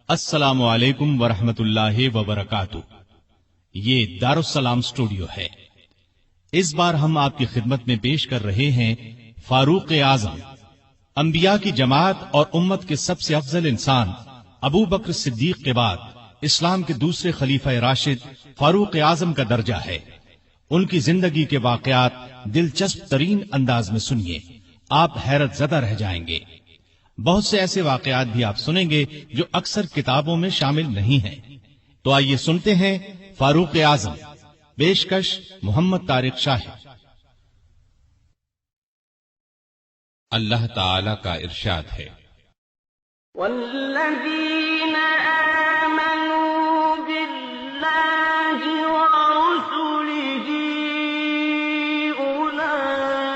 السلام علیکم ورحمۃ اللہ وبرکاتہ۔ یہ دارالسلام اسٹوڈیو ہے۔ اس بار ہم آپ کی خدمت میں پیش کر رہے ہیں فاروق اعظم، انبیاء کی جماعت اور امت کے سب سے افضل انسان ابو بکر صدیق کے بعد اسلام کے دوسرے خلیفہ راشد فاروق اعظم کا درجہ ہے۔ ان کی زندگی کے واقعات دلچسپ ترین انداز میں سنیے، آپ حیرت زدہ رہ جائیں گے۔ بہت سے ایسے واقعات بھی آپ سنیں گے جو اکثر کتابوں میں شامل نہیں ہیں۔ تو آئیے سنتے ہیں فاروق اعظم۔ پیشکش محمد طارق شاہد۔ اللہ تعالی کا ارشاد ہے، والذین آمنوا باللہ ورسلہ اولئک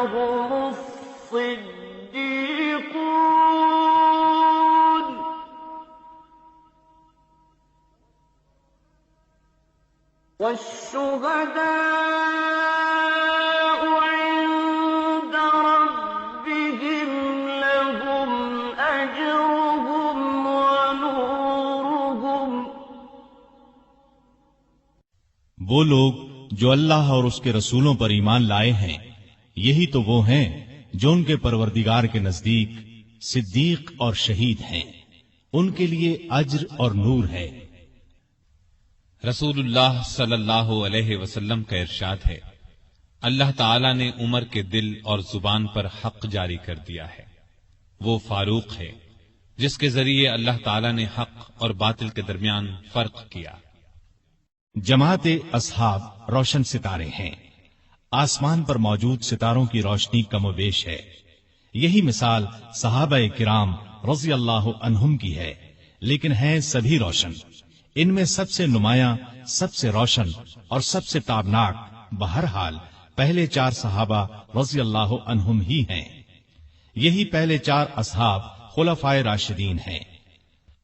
هم الصدیقون والشہداء عند ربهم لهم أجرهم ونورهم۔ وہ لوگ جو اللہ اور اس کے رسولوں پر ایمان لائے ہیں، یہی تو وہ ہیں جو ان کے پروردگار کے نزدیک صدیق اور شہید ہیں، ان کے لیے اجر اور نور ہے۔ رسول اللہ صلی اللہ علیہ وسلم کا ارشاد ہے، اللہ تعالی نے عمر کے دل اور زبان پر حق جاری کر دیا ہے۔ وہ فاروق ہے جس کے ذریعے اللہ تعالی نے حق اور باطل کے درمیان فرق کیا۔ جماعت اصحاب روشن ستارے ہیں، آسمان پر موجود ستاروں کی روشنی کم و بیش ہے۔ یہی مثال صحابہ کرام رضی اللہ عنہم کی ہے، لیکن ہیں سبھی روشن۔ ان میں سب سے نمایاں، سب سے روشن اور سب سے تابناک بہرحال پہلے چار صحابہ رضی اللہ عنہم ہی ہیں۔ یہی پہلے چار اصحاب خلفائے راشدین ہیں۔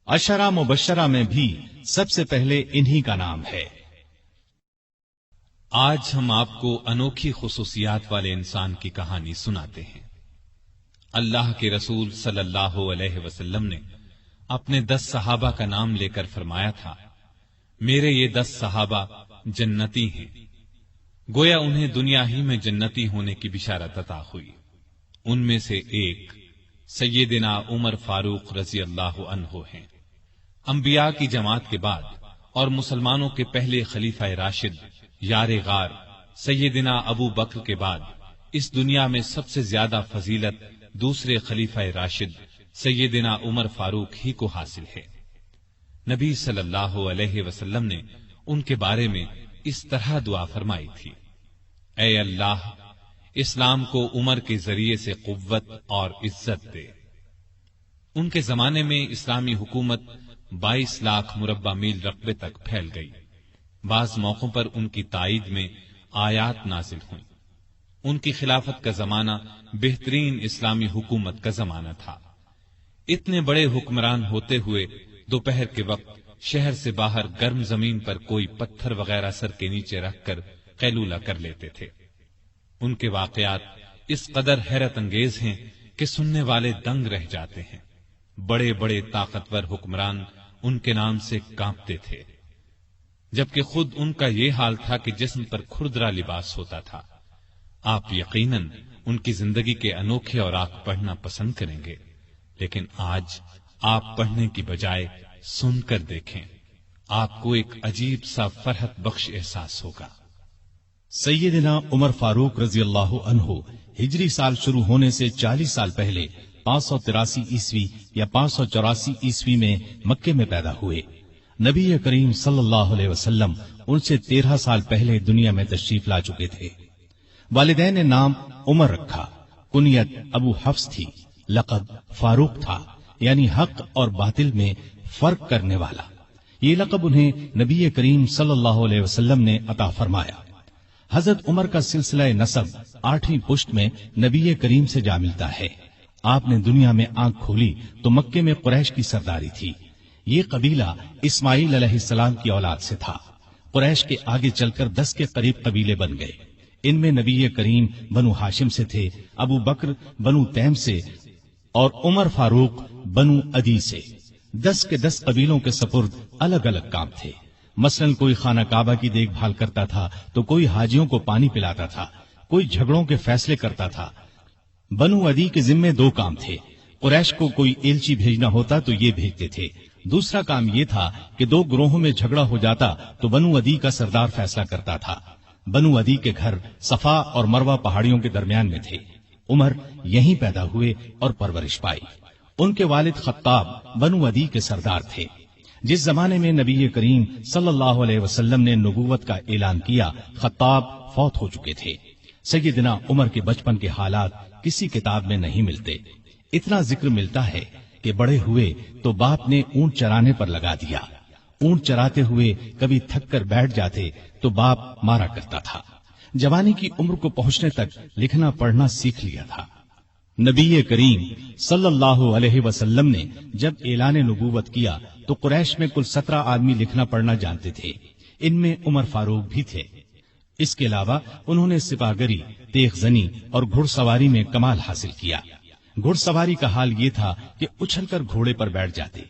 عشرہ مبشرہ میں بھی سب سے پہلے انہی کا نام ہے۔ آج ہم آپ کو انوکھی خصوصیات والے انسان کی کہانی سناتے ہیں۔ اللہ کے رسول صلی اللہ علیہ وسلم نے اپنے 10 صحابہ کا نام لے کر فرمایا تھا، میرے یہ 10 صحابہ جنتی ہیں۔ گویا انہیں دنیا ہی میں جنتی ہونے کی بشارت عطا ہوئی۔ ان میں سے ایک سیدنا عمر فاروق رضی اللہ عنہ ہیں۔ انبیاء کی جماعت کے بعد اور مسلمانوں کے پہلے خلیفہ راشد یار غار سیدنا ابو بکر کے بعد اس دنیا میں سب سے زیادہ فضیلت دوسرے خلیفہ راشد سیدنا عمر فاروق ہی کو حاصل ہے۔ نبی صلی اللہ علیہ وسلم نے ان کے بارے میں اس طرح دعا فرمائی تھی، اے اللہ اسلام کو عمر کے ذریعے سے قوت اور عزت دے۔ ان کے زمانے میں اسلامی حکومت 22 لاکھ مربع میل رقبے تک پھیل گئی۔ بعض موقعوں پر ان کی تائید میں آیات نازل ہوئیں۔ ان کی خلافت کا زمانہ بہترین اسلامی حکومت کا زمانہ تھا۔ اتنے بڑے حکمران ہوتے ہوئے دوپہر کے وقت شہر سے باہر گرم زمین پر کوئی پتھر وغیرہ سر کے نیچے رکھ کر قیلولہ کر لیتے تھے۔ ان کے واقعات اس قدر حیرت انگیز ہیں کہ سننے والے دنگ رہ جاتے ہیں۔ بڑے بڑے طاقتور حکمران ان کے نام سے کانپتے تھے، جبکہ خود ان کا یہ حال تھا کہ جسم پر کھردرا لباس ہوتا تھا۔ آپ یقیناً ان کی زندگی کے انوکھے اوراق پڑھنا پسند کریں گے، لیکن آج آپ پڑھنے کی بجائے سن کر دیکھیں، آپ کو ایک عجیب سا فرحت بخش احساس ہوگا۔ سیدنا عمر فاروق رضی اللہ عنہ ہجری سال شروع ہونے سے 40 سال پہلے 583 عیسوی یا 584 عیسوی میں مکے میں پیدا ہوئے۔ نبی کریم صلی اللہ علیہ وسلم ان سے 13 سال پہلے دنیا میں تشریف لا چکے تھے۔ والدین نے نام عمر رکھا، کنیت ابو حفص تھی، لقب فاروق تھا، یعنی حق اور باطل میں فرق کرنے والا۔ یہ لقب انہیں نبی کریم صلی اللہ علیہ وسلم نے عطا فرمایا۔ حضرت عمر کا سلسلہ نسب 8ویں پشت میں نبی کریم سے جا ملتا ہے۔ آپ نے دنیا میں آنکھ کھولی تو مکے میں قریش کی سرداری تھی۔ یہ قبیلہ اسماعیل علیہ السلام کی اولاد سے تھا۔ قریش کے آگے چل کر 10 کے قریب قبیلے بن گئے۔ ان میں نبی کریم بنو ہاشم سے تھے، ابو بکر بنو تیم سے اور عمر فاروق بنو ادی سے 10 کے 10 قبیلوں کے سپرد الگ الگ کام تھے۔ مثلاً کوئی خانہ کعبہ کی دیکھ بھال کرتا تھا تو کوئی حاجیوں کو پانی پلاتا تھا، کوئی جھگڑوں کے فیصلے کرتا تھا۔ بنو ادی کے ذمے 2 کام تھے۔ قریش کو کوئی ایلچی بھیجنا ہوتا تو یہ بھیجتے تھے۔ دوسرا کام یہ تھا کہ 2 گروہوں میں جھگڑا ہو جاتا تو بنو ادی کا سردار فیصلہ کرتا تھا۔ بنو ادی کے گھر صفا اور مروہ پہاڑیوں کے درمیان میں تھے۔ عمر یہیں پیدا ہوئے اور پرورش پائی۔ ان کے والد خطاب بنو ادی کے سردار تھے۔ جس زمانے میں نبی کریم صلی اللہ علیہ وسلم نے نبوت کا اعلان کیا، خطاب فوت ہو چکے تھے۔ سیدنا عمر کے بچپن کے حالات کسی کتاب میں نہیں ملتے۔ اتنا ذکر ملتا ہے کہ بڑے ہوئے تو باپ نے اونٹ چرانے پر لگا دیا۔ اونٹ چراتے ہوئے کبھی تھک کر بیٹھ جاتے تو باپ مارا کرتا تھا۔ جوانی کی عمر کو پہنچنے تک لکھنا پڑھنا سیکھ لیا تھا۔ نبی کریم صلی اللہ علیہ وسلم نے جب اعلان نبوت کیا تو قریش میں کل 17 آدمی لکھنا پڑھنا جانتے تھے۔ ان میں عمر فاروق بھی تھے۔ اس کے علاوہ انہوں نے سپاہگری، تیغ زنی اور گھڑ سواری میں کمال حاصل کیا۔ گھڑ سواری کا حال یہ تھا کہ اچھل کر گھوڑے پر بیٹھ جاتے۔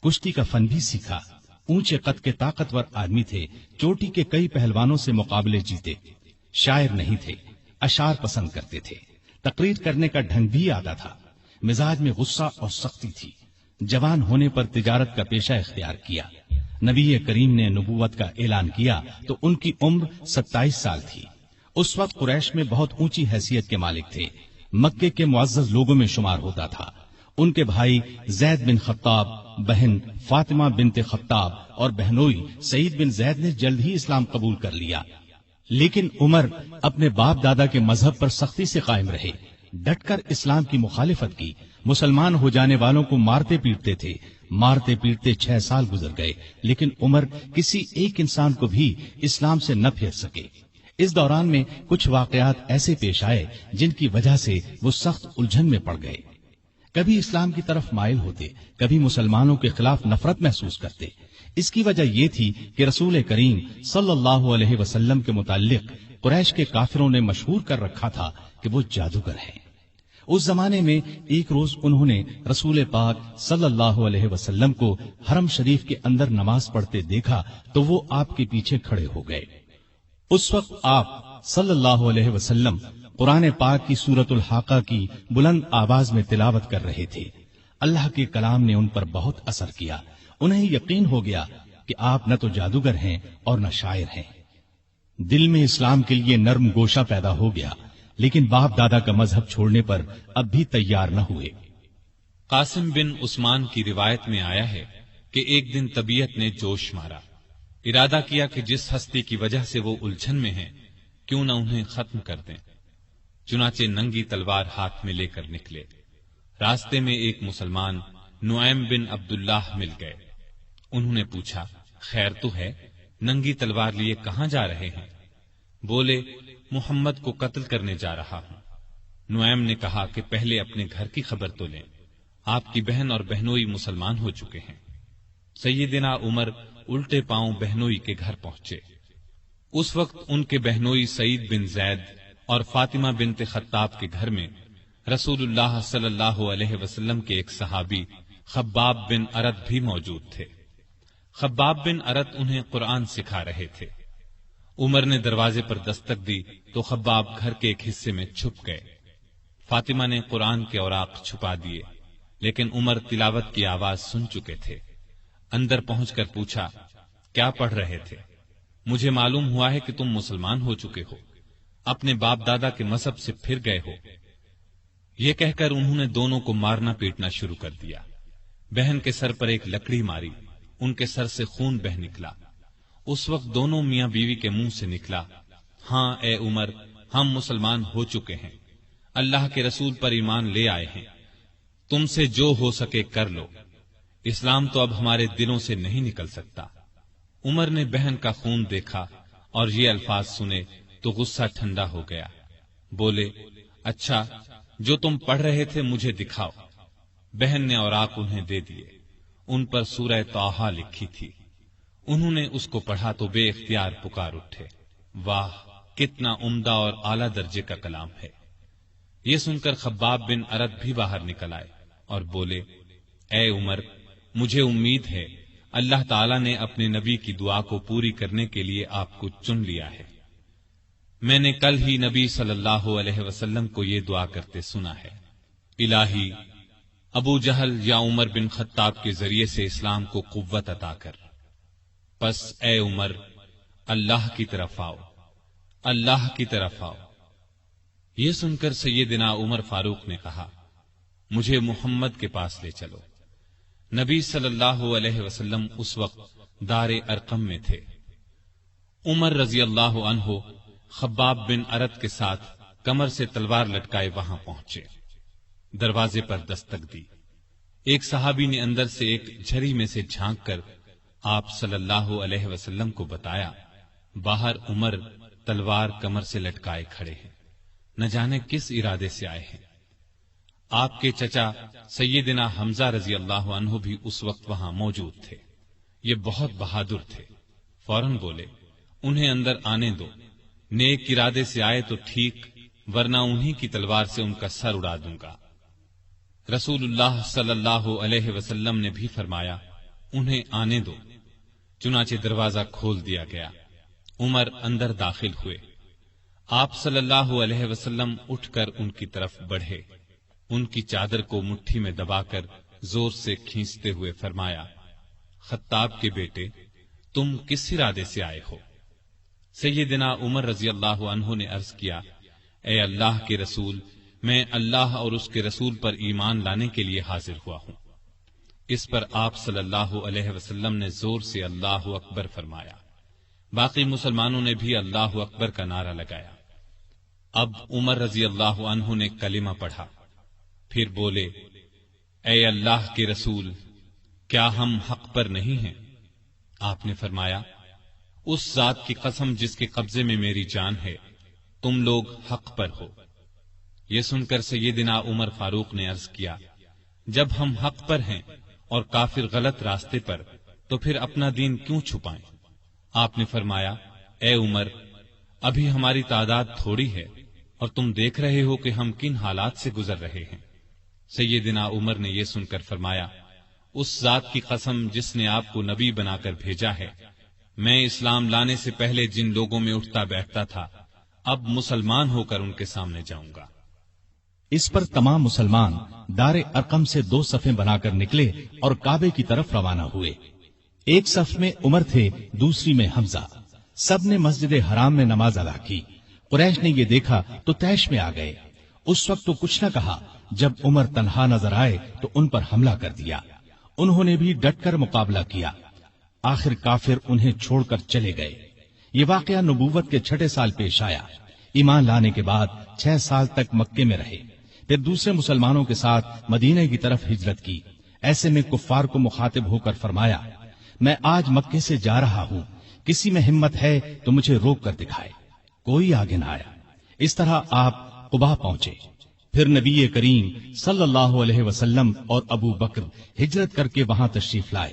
کشتی کا فن بھی سیکھا۔ اونچے قد کے طاقتور آدمی تھے، چوٹی کے کئی پہلوانوں سے مقابلے جیتے۔ شاعر نہیں تھے، اشعار پسند کرتے تھے۔ تقریر کرنے کا ڈھنگ بھی آتا تھا۔ مزاج میں غصہ اور سختی تھی۔ جوان ہونے پر تجارت کا پیشہ اختیار کیا۔ نبی کریم نے نبوت کا اعلان کیا تو ان کی عمر 27 سال تھی۔ اس وقت قریش میں بہت اونچی حیثیت کے مالک تھے۔ مکے کے معزز لوگوں میں شمار ہوتا تھا۔ ان کے بھائی زید بن خطاب، بہن فاطمہ بنت خطاب اور بہنوئی سعید بن زید نے جلد ہی اسلام قبول کر لیا۔ لیکن عمر اپنے باپ دادا کے مذہب پر سختی سے قائم رہے، ڈٹ کر اسلام کی مخالفت کی۔ مسلمان ہو جانے والوں کو مارتے پیٹتے تھے۔ مارتے پیٹتے 6 سال گزر گئے، لیکن عمر کسی ایک انسان کو بھی اسلام سے نہ پھیر سکے۔ اس دوران میں کچھ واقعات ایسے پیش آئے جن کی وجہ سے وہ سخت الجھن میں پڑ گئے۔ کبھی اسلام کی طرف مائل ہوتے، کبھی مسلمانوں کے خلاف نفرت محسوس کرتے۔ اس کی وجہ یہ تھی کہ رسول کریم صلی اللہ علیہ وسلم کے متعلق قریش کے کافروں نے مشہور کر رکھا تھا کہ وہ جادوگر ہیں۔ اس زمانے میں ایک روز انہوں نے رسول پاک صلی اللہ علیہ وسلم کو حرم شریف کے اندر نماز پڑھتے دیکھا تو وہ آپ کے پیچھے کھڑے ہو گئے۔ اس وقت آپ صلی اللہ علیہ وسلم قرآن پاک کی سورۃ الحاقہ کی بلند آواز میں تلاوت کر رہے تھے۔ اللہ کے کلام نے ان پر بہت اثر کیا۔ انہیں یقین ہو گیا کہ آپ نہ تو جادوگر ہیں اور نہ شاعر ہیں۔ دل میں اسلام کے لیے نرم گوشہ پیدا ہو گیا، لیکن باپ دادا کا مذہب چھوڑنے پر اب بھی تیار نہ ہوئے۔ قاسم بن عثمان کی روایت میں آیا ہے کہ ایک دن طبیعت نے جوش مارا، ارادہ کیا کہ جس ہستی کی وجہ سے وہ الجھن میں ہیں کیوں نہ انہیں ختم کر دیں۔ چنانچہ ننگی تلوار ہاتھ میں لے کر نکلے۔ راستے میں ایک مسلمان نعیم بن عبداللہ مل گئے۔ انہوں نے پوچھا، خیر تو ہے، ننگی تلوار لیے کہاں جا رہے ہیں؟ بولے، محمد کو قتل کرنے جا رہا ہوں۔ نعیم نے کہا کہ پہلے اپنے گھر کی خبر تو لیں، آپ کی بہن اور بہنوئی مسلمان ہو چکے ہیں۔ سیدنا عمر الٹے پاؤں بہنوئی کے گھر پہنچے۔ اس وقت ان کے بہنوئی سعید بن زید اور فاطمہ بنت خطاب کے گھر میں رسول اللہ صلی اللہ علیہ وسلم کے ایک صحابی خباب بن ارت بھی موجود تھے۔ خباب بن ارت انہیں قرآن سکھا رہے تھے۔ عمر نے دروازے پر دستک دی تو خباب گھر کے ایک حصے میں چھپ گئے۔ فاطمہ نے قرآن کے اوراق چھپا دیے، لیکن عمر تلاوت کی آواز سن چکے تھے۔ اندر پہنچ کر پوچھا، کیا پڑھ رہے تھے؟ مجھے معلوم ہوا ہے کہ تم مسلمان ہو چکے ہو، اپنے باپ دادا کے مذہب سے پھر گئے ہو۔ یہ کہہ کر انہوں نے دونوں کو مارنا پیٹنا شروع کر دیا۔ بہن کے سر پر ایک لکڑی ماری، ان کے سر سے خون بہ نکلا۔ اس وقت دونوں میاں بیوی کے منہ سے نکلا، ہاں اے عمر، ہم مسلمان ہو چکے ہیں، اللہ کے رسول پر ایمان لے آئے ہیں، تم سے جو ہو سکے کر لو، اسلام تو اب ہمارے دلوں سے نہیں نکل سکتا۔ عمر نے بہن کا خون دیکھا اور یہ الفاظ سنے تو غصہ ٹھنڈا ہو گیا۔ بولے، اچھا جو تم پڑھ رہے تھے مجھے دکھاؤ۔ بہن نے اوراق انہیں دے دیے، ان پر سورہ طٰہٰ لکھی تھی۔ انہوں نے اس کو پڑھا تو بے اختیار پکار اٹھے، واہ کتنا عمدہ اور اعلیٰ درجے کا کلام ہے۔ یہ سن کر خباب بن ارت بھی باہر نکل آئے۔ اور بولے، اے عمر، مجھے امید ہے اللہ تعالیٰ نے اپنے نبی کی دعا کو پوری کرنے کے لیے آپ کو چن لیا ہے۔ میں نے کل ہی نبی صلی اللہ علیہ وسلم کو یہ دعا کرتے سنا ہے، الہی ابو جہل یا عمر بن خطاب کے ذریعے سے اسلام کو قوت عطا کر۔ پس اے عمر، اللہ کی طرف آؤ، اللہ کی طرف آؤ۔ یہ سن کر سیدنا عمر فاروق نے کہا، مجھے محمد کے پاس لے چلو۔ نبی صلی اللہ علیہ وسلم اس وقت دار ارقم میں تھے۔ عمر رضی اللہ عنہ خباب بن ارت کے ساتھ کمر سے تلوار لٹکائے وہاں پہنچے۔ دروازے پر دستک دی۔ ایک صحابی نے اندر سے ایک جھری میں سے جھانک کر آپ صلی اللہ علیہ وسلم کو بتایا، باہر عمر تلوار کمر سے لٹکائے کھڑے ہیں، نہ جانے کس ارادے سے آئے ہیں۔ آپ کے چچا سیدنا حمزہ رضی اللہ عنہ بھی اس وقت وہاں موجود تھے۔ یہ بہت بہادر تھے، فوراً بولے، انہیں اندر آنے دو، نیک ارادے سے آئے تو ٹھیک، ورنہ انہی کی تلوار سے ان کا سر اڑا دوں گا۔ رسول اللہ صلی اللہ علیہ وسلم نے بھی فرمایا، انہیں آنے دو۔ چنانچہ دروازہ کھول دیا گیا۔ عمر اندر داخل ہوئے۔ آپ صلی اللہ علیہ وسلم اٹھ کر ان کی طرف بڑھے، ان کی چادر کو مٹھی میں دبا کر زور سے کھینچتے ہوئے فرمایا، خطاب کے بیٹے، تم کس ارادے سے آئے ہو؟ سیدنا عمر رضی اللہ عنہ نے عرض کیا، اے اللہ کے رسول، میں اللہ اور اس کے رسول پر ایمان لانے کے لیے حاضر ہوا ہوں۔ اس پر آپ صلی اللہ علیہ وسلم نے زور سے اللہ اکبر فرمایا۔ باقی مسلمانوں نے بھی اللہ اکبر کا نعرہ لگایا۔ اب عمر رضی اللہ عنہ نے کلمہ پڑھا، پھر بولے، اے اللہ کے رسول، کیا ہم حق پر نہیں ہیں؟ آپ نے فرمایا، اس ذات کی قسم جس کے قبضے میں میری جان ہے، تم لوگ حق پر ہو۔ یہ سن کر سیدنا عمر فاروق نے عرض کیا، جب ہم حق پر ہیں اور کافر غلط راستے پر، تو پھر اپنا دین کیوں چھپائیں؟ آپ نے فرمایا، اے عمر، ابھی ہماری تعداد تھوڑی ہے اور تم دیکھ رہے ہو کہ ہم کن حالات سے گزر رہے ہیں۔ سیدنا عمر نے یہ سن کر فرمایا، اس ذات کی قسم جس نے آپ کو نبی بنا کر بھیجا ہے، میں اسلام لانے سے پہلے جن لوگوں میں اٹھتا بیٹھتا تھا، اب مسلمان ہو کر ان کے سامنے جاؤں گا۔ اس پر تمام مسلمان دار ارقم سے 2 صفیں بنا کر نکلے اور کعبے کی طرف روانہ ہوئے۔ ایک صف میں عمر تھے، دوسری میں حمزہ۔ سب نے مسجد حرام میں نماز ادا کی۔ قریش نے یہ دیکھا تو طیش میں آ گئے۔ اس وقت تو کچھ نہ کہا، جب عمر تنہا نظر آئے تو ان پر حملہ کر دیا۔ انہوں نے بھی ڈٹ کر مقابلہ کیا۔ آخر کافر انہیں چھوڑ کر چلے گئے۔ یہ واقعہ نبوت کے 6 سال پیش آیا۔ ایمان لانے کے بعد 6 سال تک مکے میں رہے، پھر دوسرے مسلمانوں کے ساتھ مدینہ کی طرف ہجرت کی۔ ایسے میں کفار کو مخاطب ہو کر فرمایا، میں آج مکے سے جا رہا ہوں، کسی میں ہمت ہے تو مجھے روک کر دکھائے۔ کوئی آگے نہ آیا۔ اس طرح آپ قباء پہنچے۔ پھر نبی کریم صلی اللہ علیہ وسلم اور ابو بکر ہجرت کر کے وہاں تشریف لائے۔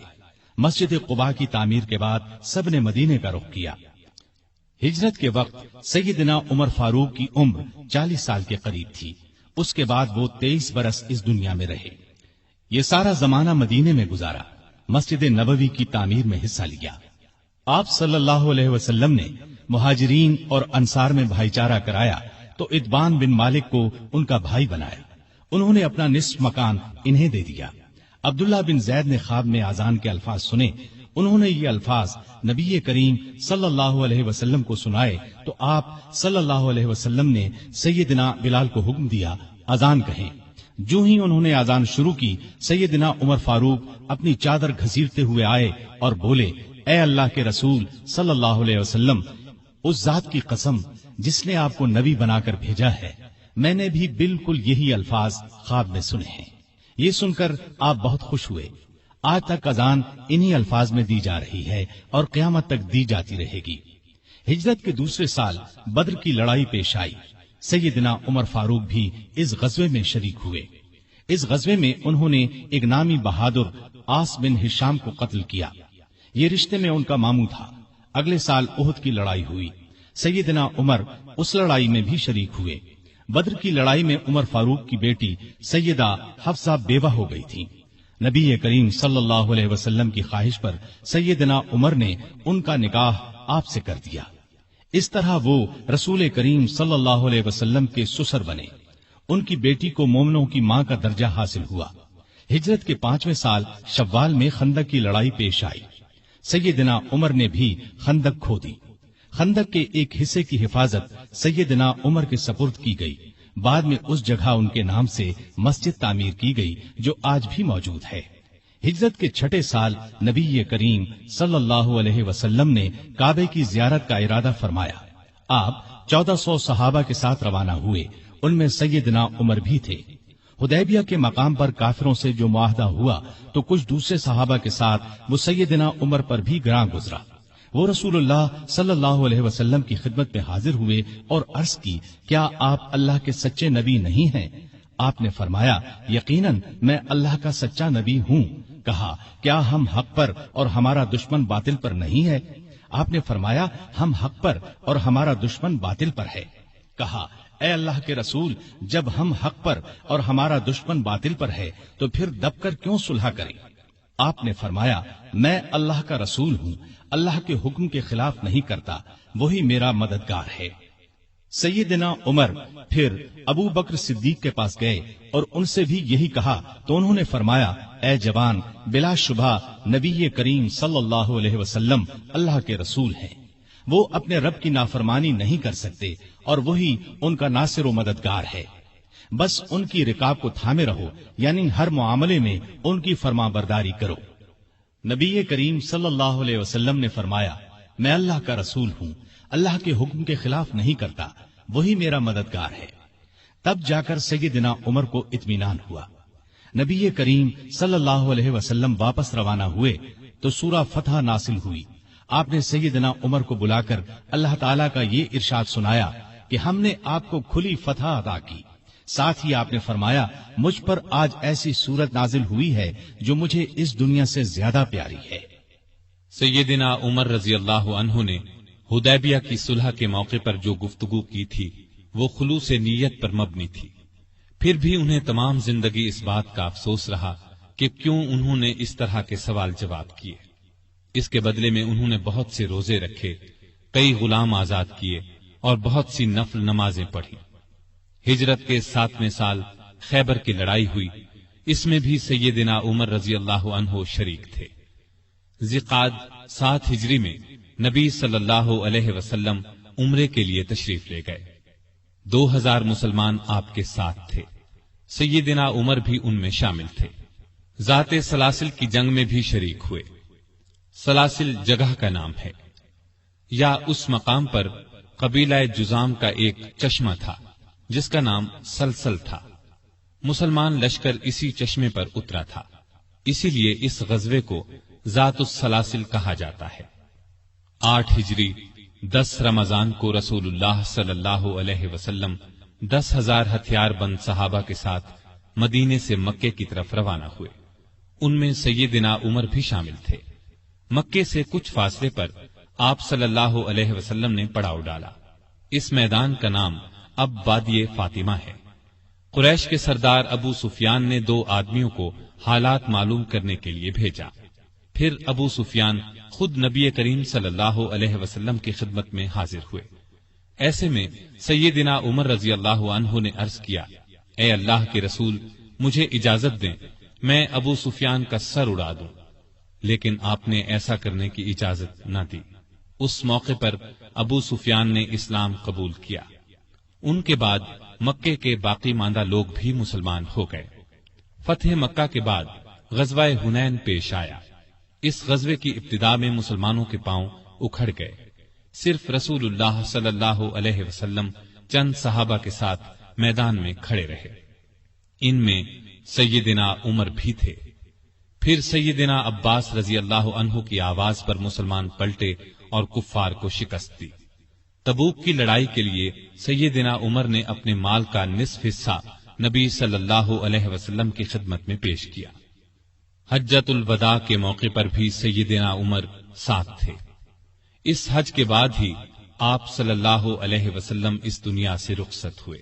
مسجد قباء کی تعمیر کے بعد سب نے مدینے کا رخ کیا۔ ہجرت کے وقت سیدنا عمر فاروق کی عمر 40 سال کے قریب تھی۔ اس کے بعد وہ 23 برس اس دنیا میں رہے۔ یہ سارا زمانہ مدینے میں گزارا، مسجد نبوی کی تعمیر میں حصہ لیا۔ آپ صلی اللہ علیہ وسلم نے مہاجرین اور انصار میں بھائی چارہ کرایا تو اتبان بن مالک کو ان کا بھائی بنایا۔ انہوں نے اپنا نصف مکان انہیں دے دیا۔ عبداللہ بن زید نے خواب میں اذان کے الفاظ سنے۔ انہوں نے یہ الفاظ نبی کریم صلی اللہ علیہ وسلم کو سنائے تو آپ صلی اللہ علیہ وسلم نے سیدنا بلال کو حکم دیا، اذان کہیں۔ جو ہی انہوں نے اذان شروع کی، سیدنا عمر فاروق اپنی چادر گھسیٹتے ہوئے آئے اور بولے، اے اللہ کے رسول صلی اللہ علیہ وسلم، اس ذات کی قسم جس نے آپ کو نبی بنا کر بھیجا ہے، میں نے بھی بالکل یہی الفاظ خواب میں سنے ہیں۔ یہ سن کر آپ بہت خوش ہوئے۔ آج تک اذان انہی الفاظ میں دی جا رہی ہے اور قیامت تک دی جاتی رہے گی۔ ہجرت کے دوسرے سال بدر کی لڑائی پیش آئی۔ سیدنا عمر فاروق بھی اس غزوے میں شریک ہوئے۔ اس غزوے میں انہوں نے ایک نامی بہادر آس بن ہشام کو قتل کیا۔ یہ رشتے میں ان کا ماموں تھا۔ اگلے سال احد کی لڑائی ہوئی۔ سیدنا عمر اس لڑائی میں بھی شریک ہوئے۔ بدر کی لڑائی میں عمر فاروق کی بیٹی سیدہ حفصہ بیوہ ہو گئی تھی۔ نبی کریم صلی اللہ علیہ وسلم کی خواہش پر سیدنا عمر نے ان کا نکاح آپ سے کر دیا۔ اس طرح وہ رسول کریم صلی اللہ علیہ وسلم کے سسر بنے۔ ان کی بیٹی کو مومنوں کی ماں کا درجہ حاصل ہوا۔ ہجرت کے 5ویں سال شوال میں خندق کی لڑائی پیش آئی۔ سیدنا عمر نے بھی خندق کھو دی۔ خندق کے ایک حصے کی حفاظت سیدنا عمر کے سپرد کی گئی۔ بعد میں اس جگہ ان کے نام سے مسجد تعمیر کی گئی جو آج بھی موجود ہے۔ ہجرت کے 6 سال نبی کریم صلی اللہ علیہ وسلم نے کعبے کی زیارت کا ارادہ فرمایا۔ آپ 1400 صحابہ کے ساتھ روانہ ہوئے، ان میں سیدنا عمر بھی تھے۔ حدیبیہ کے مقام پر کافروں سے جو معاہدہ ہوا تو کچھ دوسرے صحابہ کے ساتھ وہ سیدنا عمر پر بھی گراں گزرا۔ وہ رسول اللہ صلی اللہ علیہ وسلم کی خدمت میں حاضر ہوئے اور عرض کی، کیا آپ اللہ کے سچے نبی نہیں ہیں؟ آپ نے فرمایا، یقیناً میں اللہ کا سچا نبی ہوں۔ کہا، کیا ہم حق پر اور ہمارا دشمن باطل پر نہیں ہے؟ آپ نے فرمایا، ہم حق پر اور ہمارا دشمن باطل پر ہے۔ کہا، اے اللہ کے رسول، جب ہم حق پر اور ہمارا دشمن باطل پر ہے تو پھر دب کر کیوں صلح کریں؟ آپ نے فرمایا، میں اللہ کا رسول ہوں، اللہ کے حکم کے خلاف نہیں کرتا، وہی میرا مددگار ہے۔ سیدنا عمر پھر ابو بکر صدیق کے پاس گئے اور ان سے بھی یہی کہا تو انہوں نے فرمایا، اے جوان، بلا شبہ نبی کریم صلی اللہ علیہ وسلم اللہ کے رسول ہیں۔ وہ اپنے رب کی نافرمانی نہیں کر سکتے اور وہی ان کا ناصر و مددگار ہے۔ بس ان کی رکاب کو تھامے رہو، یعنی ہر معاملے میں ان کی فرما برداری کرو۔ نبی کریم صلی اللہ علیہ وسلم نے فرمایا، میں اللہ کا رسول ہوں، اللہ کے حکم کے خلاف نہیں کرتا، وہی میرا مددگار ہے۔ تب جا کر سیدنا عمر کو اطمینان ہوا۔ نبی کریم صلی اللہ علیہ وسلم واپس روانہ ہوئے تو سورہ فتح نازل ہوئی۔ آپ نے سیدنا عمر کو بلا کر اللہ تعالیٰ کا یہ ارشاد سنایا کہ ہم نے آپ کو کھلی فتح عطا کی۔ ساتھ ہی آپ نے فرمایا، مجھ پر آج ایسی صورت نازل ہوئی ہے جو مجھے اس دنیا سے زیادہ پیاری ہے۔ سیدنا عمر رضی اللہ عنہ نے حدیبیہ کی صلح کے موقع پر جو گفتگو کی تھی وہ خلوص نیت پر مبنی تھی۔ پھر بھی انہیں تمام زندگی اس بات کا افسوس رہا کہ کیوں انہوں نے اس طرح کے سوال جواب کیے۔ اس کے بدلے میں انہوں نے بہت سے روزے رکھے، کئی غلام آزاد کیے اور بہت سی نفل نمازیں پڑھی۔ ہجرت کے 7ویں سال خیبر کی لڑائی ہوئی، اس میں بھی سیدنا عمر رضی اللہ عنہ شریک تھے۔ ذی-قعد 7 ہجری میں نبی صلی اللہ علیہ وسلم عمرے کے لیے تشریف لے گئے۔ 2000 مسلمان آپ کے ساتھ تھے۔ سیدنا عمر بھی ان میں شامل تھے۔ ذات سلاسل کی جنگ میں بھی شریک ہوئے۔ سلاسل جگہ کا نام ہے، یا اس مقام پر قبیلہ جزام کا ایک چشمہ تھا جس کا نام سلسل تھا۔ مسلمان لشکر اسی چشمے پر اترا تھا، اسی لیے اس غزوے کو ذات السلاسل کہا جاتا ہے۔ 8 ہجری 10 رمضان کو رسول اللہ صلی اللہ علیہ وسلم 10,000 ہتھیار بند صحابہ کے ساتھ مدینے سے مکے کی طرف روانہ ہوئے۔ ان میں سیدنا عمر بھی شامل تھے۔ مکے سے کچھ فاصلے پر آپ صلی اللہ علیہ وسلم نے پڑاؤ ڈالا۔ اس میدان کا نام اب وادی فاطمہ ہے۔ قریش کے سردار ابو سفیان نے 2 آدمیوں کو حالات معلوم کرنے کے لیے بھیجا۔ پھر ابو سفیان خود نبی کریم صلی اللہ علیہ وسلم کی خدمت میں حاضر ہوئے۔ ایسے میں سیدنا عمر رضی اللہ عنہ نے عرض کیا، اے اللہ کے رسول، مجھے اجازت دیں میں ابو سفیان کا سر اڑا دوں۔ لیکن آپ نے ایسا کرنے کی اجازت نہ دی۔ اس موقع پر ابو سفیان نے اسلام قبول کیا۔ ان کے بعد مکے کے باقی ماندہ لوگ بھی مسلمان ہو گئے۔ فتح مکہ کے بعد غزوہ حنین پیش آیا۔ اس غزوے کی ابتدا میں مسلمانوں کے پاؤں اکھڑ گئے۔ صرف رسول اللہ صلی اللہ علیہ وسلم چند صحابہ کے ساتھ میدان میں کھڑے رہے۔ ان میں سیدنا عمر بھی تھے۔ پھر سیدنا عباس رضی اللہ عنہ کی آواز پر مسلمان پلٹے اور کفار کو شکست دی۔ تبوک کی لڑائی کے لیے سیدنا عمر نے اپنے مال کا نصف حصہ نبی صلی اللہ علیہ وسلم کی خدمت میں پیش کیا۔ حجۃ الوداع کے موقع پر بھی سیدنا عمر ساتھ تھے۔ اس حج کے بعد ہی آپ صلی اللہ علیہ وسلم اس دنیا سے رخصت ہوئے۔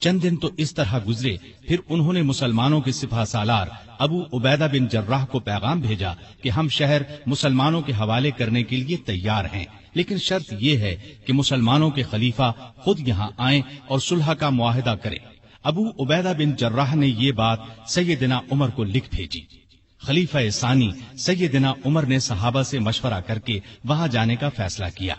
چند دن تو اس طرح گزرے، پھر انہوں نے مسلمانوں کے سپہ سالار ابو عبیدہ بن جراح کو پیغام بھیجا کہ ہم شہر مسلمانوں کے حوالے کرنے کے لیے تیار ہیں، لیکن شرط یہ ہے کہ مسلمانوں کے خلیفہ خود یہاں آئیں اور صلح کا معاہدہ کریں۔ ابو عبیدہ بن جراح نے یہ بات سیدنا عمر کو لکھ بھیجی۔ خلیفہ ثانی سیدنا عمر نے صحابہ سے مشورہ کر کے وہاں جانے کا فیصلہ کیا۔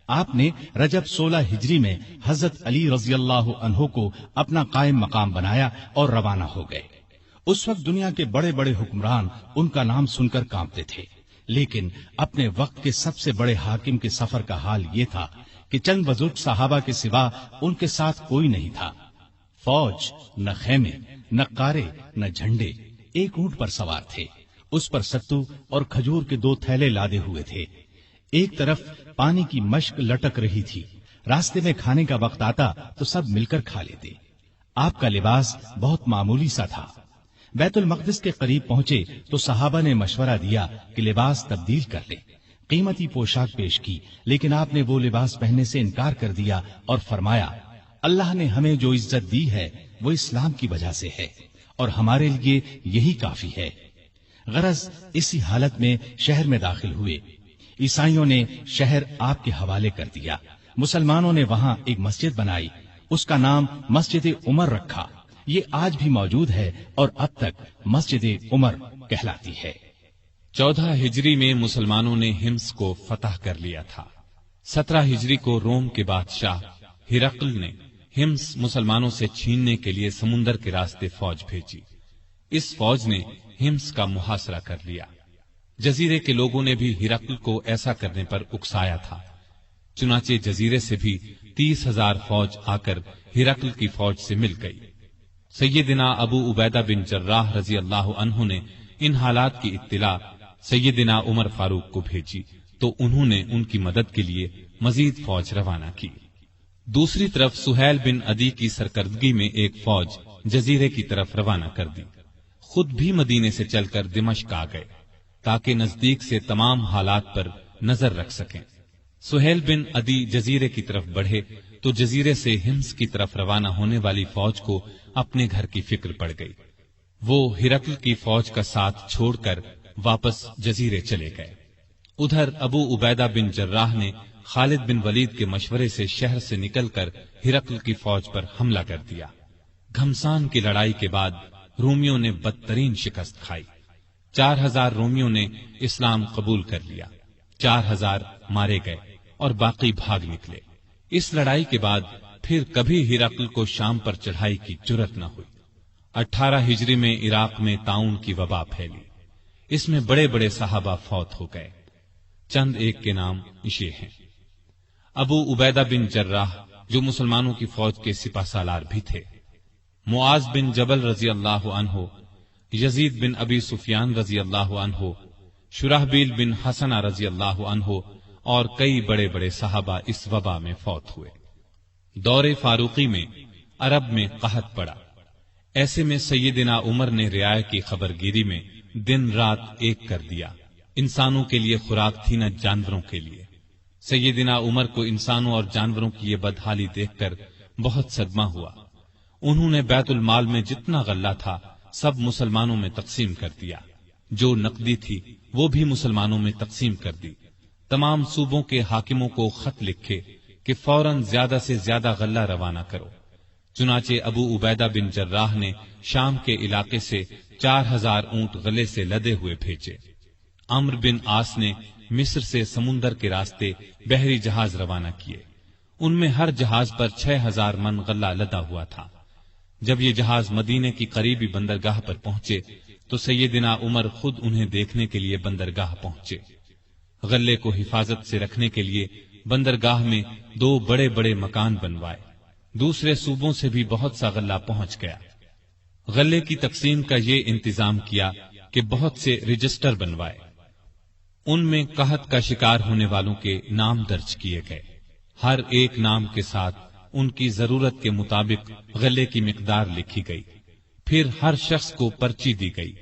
آپ نے رجب 16 ہجری میں حضرت علی رضی اللہ عنہ کو اپنا قائم مقام بنایا اور روانہ ہو گئے۔ اس وقت دنیا کے بڑے بڑے حکمران ان کا نام سن کر کانپتے تھے، لیکن اپنے وقت کے سب سے بڑے حاکم کے سفر کا حال یہ تھا کہ چند بزرگ صحابہ کے سوا ان کے ساتھ کوئی نہیں تھا۔ فوج، نہ خیمے، نہ قارے، نہ جھنڈے، ایک اونٹ پر سوار تھے، اس پر ستو اور کھجور کے 2 تھیلے لادے ہوئے تھے۔ ایک طرف پانی کی مشک لٹک رہی تھی، راستے میں کھانے کا وقت آتا تو سب مل کر کھا لیتے۔ آپ کا لباس بہت معمولی سا تھا۔ بیت المقدس کے قریب پہنچے تو صحابہ نے مشورہ دیا کہ لباس تبدیل کر لیں، قیمتی پوشاک پیش کی، لیکن آپ نے وہ لباس پہننے سے انکار کر دیا اور فرمایا، اللہ نے ہمیں جو عزت دی ہے وہ اسلام کی وجہ سے ہے اور ہمارے لیے یہی کافی ہے۔ غرض اسی حالت میں شہر میں داخل ہوئے۔ عیسائیوں نے شہر آپ کے حوالے کر دیا۔ مسلمانوں نے وہاں ایک مسجد بنائی، اس کا نام مسجد عمر رکھا۔ یہ آج بھی موجود ہے اور اب تک مسجد عمر کہلاتی ہے۔ 14 ہجری میں مسلمانوں نے ہمس کو فتح کر لیا تھا۔ 17 ہجری کو روم کے بادشاہ ہرقل نے ہمس مسلمانوں سے چھیننے کے لیے سمندر کے راستے فوج بھیجی۔ اس فوج نے ہمس کا محاصرہ کر لیا۔ جزیرے کے لوگوں نے بھی ہرقل کو ایسا کرنے پر اکسایا تھا، چنانچہ جزیرے سے بھی 30,000 فوج آ کر ہرقل کی فوج سے مل گئی۔ سیدنا ابو عبیدہ بن جراح رضی اللہ عنہ نے ان حالات کی اطلاع سیدنا عمر فاروق کو بھیجی تو انہوں نے ان کی مدد کے لیے مزید فوج روانہ کی۔ دوسری طرف سہیل بن عدی کی سرکردگی میں ایک فوج جزیرے کی طرف روانہ کر دی۔ خود بھی مدینے سے چل کر دمشق آ گئے تاکہ نزدیک سے تمام حالات پر نظر رکھ سکیں۔ سہیل بن عدی جزیرے کی طرف بڑھے تو جزیرے سے ہمس کی طرف روانہ ہونے والی فوج کو اپنے گھر کی فکر پڑ گئی۔ وہ ہرقل کی فوج کا ساتھ چھوڑ کر واپس جزیرے چلے گئے۔ ادھر ابو عبیدہ بن جراح نے خالد بن ولید کے مشورے سے شہر سے نکل کر ہرقل کی فوج پر حملہ کر دیا۔ گھمسان کی لڑائی کے بعد رومیوں نے بدترین شکست کھائی۔ 4,000 رومیوں نے اسلام قبول کر لیا، 4,000 مارے گئے اور باقی بھاگ نکلے۔ اس لڑائی کے بعد پھر کبھی ہرقل کو شام پر چڑھائی کی جرأت نہ ہوئی۔ 18 ہجری میں عراق میں طاعون کی وبا پھیلی، اس میں بڑے بڑے صحابہ فوت ہو گئے۔ چند ایک کے نام یہ ہیں: ابو عبیدہ بن جراح جو مسلمانوں کی فوج کے سپہ سالار بھی تھے، معاذ بن جبل رضی اللہ عنہ، یزید بن ابی سفیان رضی اللہ عنہ، شرحبیل بن حسنہ رضی اللہ عنہ اور کئی بڑے بڑے صحابہ اس وبا میں فوت ہوئے۔ دور فاروقی میں عرب میں قحط پڑا، ایسے میں سیدنا عمر نے رعایا کی خبرگیری میں دن رات ایک کر دیا۔ انسانوں کے لیے خوراک تھی نہ جانوروں کے لیے۔ سیدنا عمر کو انسانوں اور جانوروں کی یہ بدحالی دیکھ کر بہت صدمہ ہوا۔ انہوں نے بیت المال میں جتنا غلہ تھا سب مسلمانوں میں تقسیم کر دیا، جو نقدی تھی وہ بھی مسلمانوں میں تقسیم کر دی۔ تمام صوبوں کے حاکموں کو خط لکھے کہ فوراً زیادہ سے زیادہ غلہ روانہ کرو۔ چنانچہ ابو عبیدہ بن جراح نے شام کے علاقے سے 4,000 اونٹ غلے سے لدے ہوئے بھیجے۔ عمرو بن عاص نے مصر سے سمندر کے راستے بحری جہاز روانہ کیے، ان میں ہر جہاز پر 6,000 من غلہ لدا ہوا تھا۔ جب یہ جہاز مدینے کی قریبی بندرگاہ پر پہنچے تو سیدنا عمر خود انہیں دیکھنے کے لیے بندرگاہ پہنچے۔ غلے کو حفاظت سے رکھنے کے لیے بندرگاہ میں 2 بڑے بڑے مکان بنوائے، دوسرے صوبوں سے بھی بہت سا غلہ پہنچ گیا۔ غلے کی تقسیم کا یہ انتظام کیا کہ بہت سے رجسٹر بنوائے، ان میں قحط کا شکار ہونے والوں کے نام درج کیے گئے، ہر ایک نام کے ساتھ ان کی ضرورت کے مطابق غلے کی مقدار لکھی گئی۔ پھر ہر شخص کو پرچی دی گئی،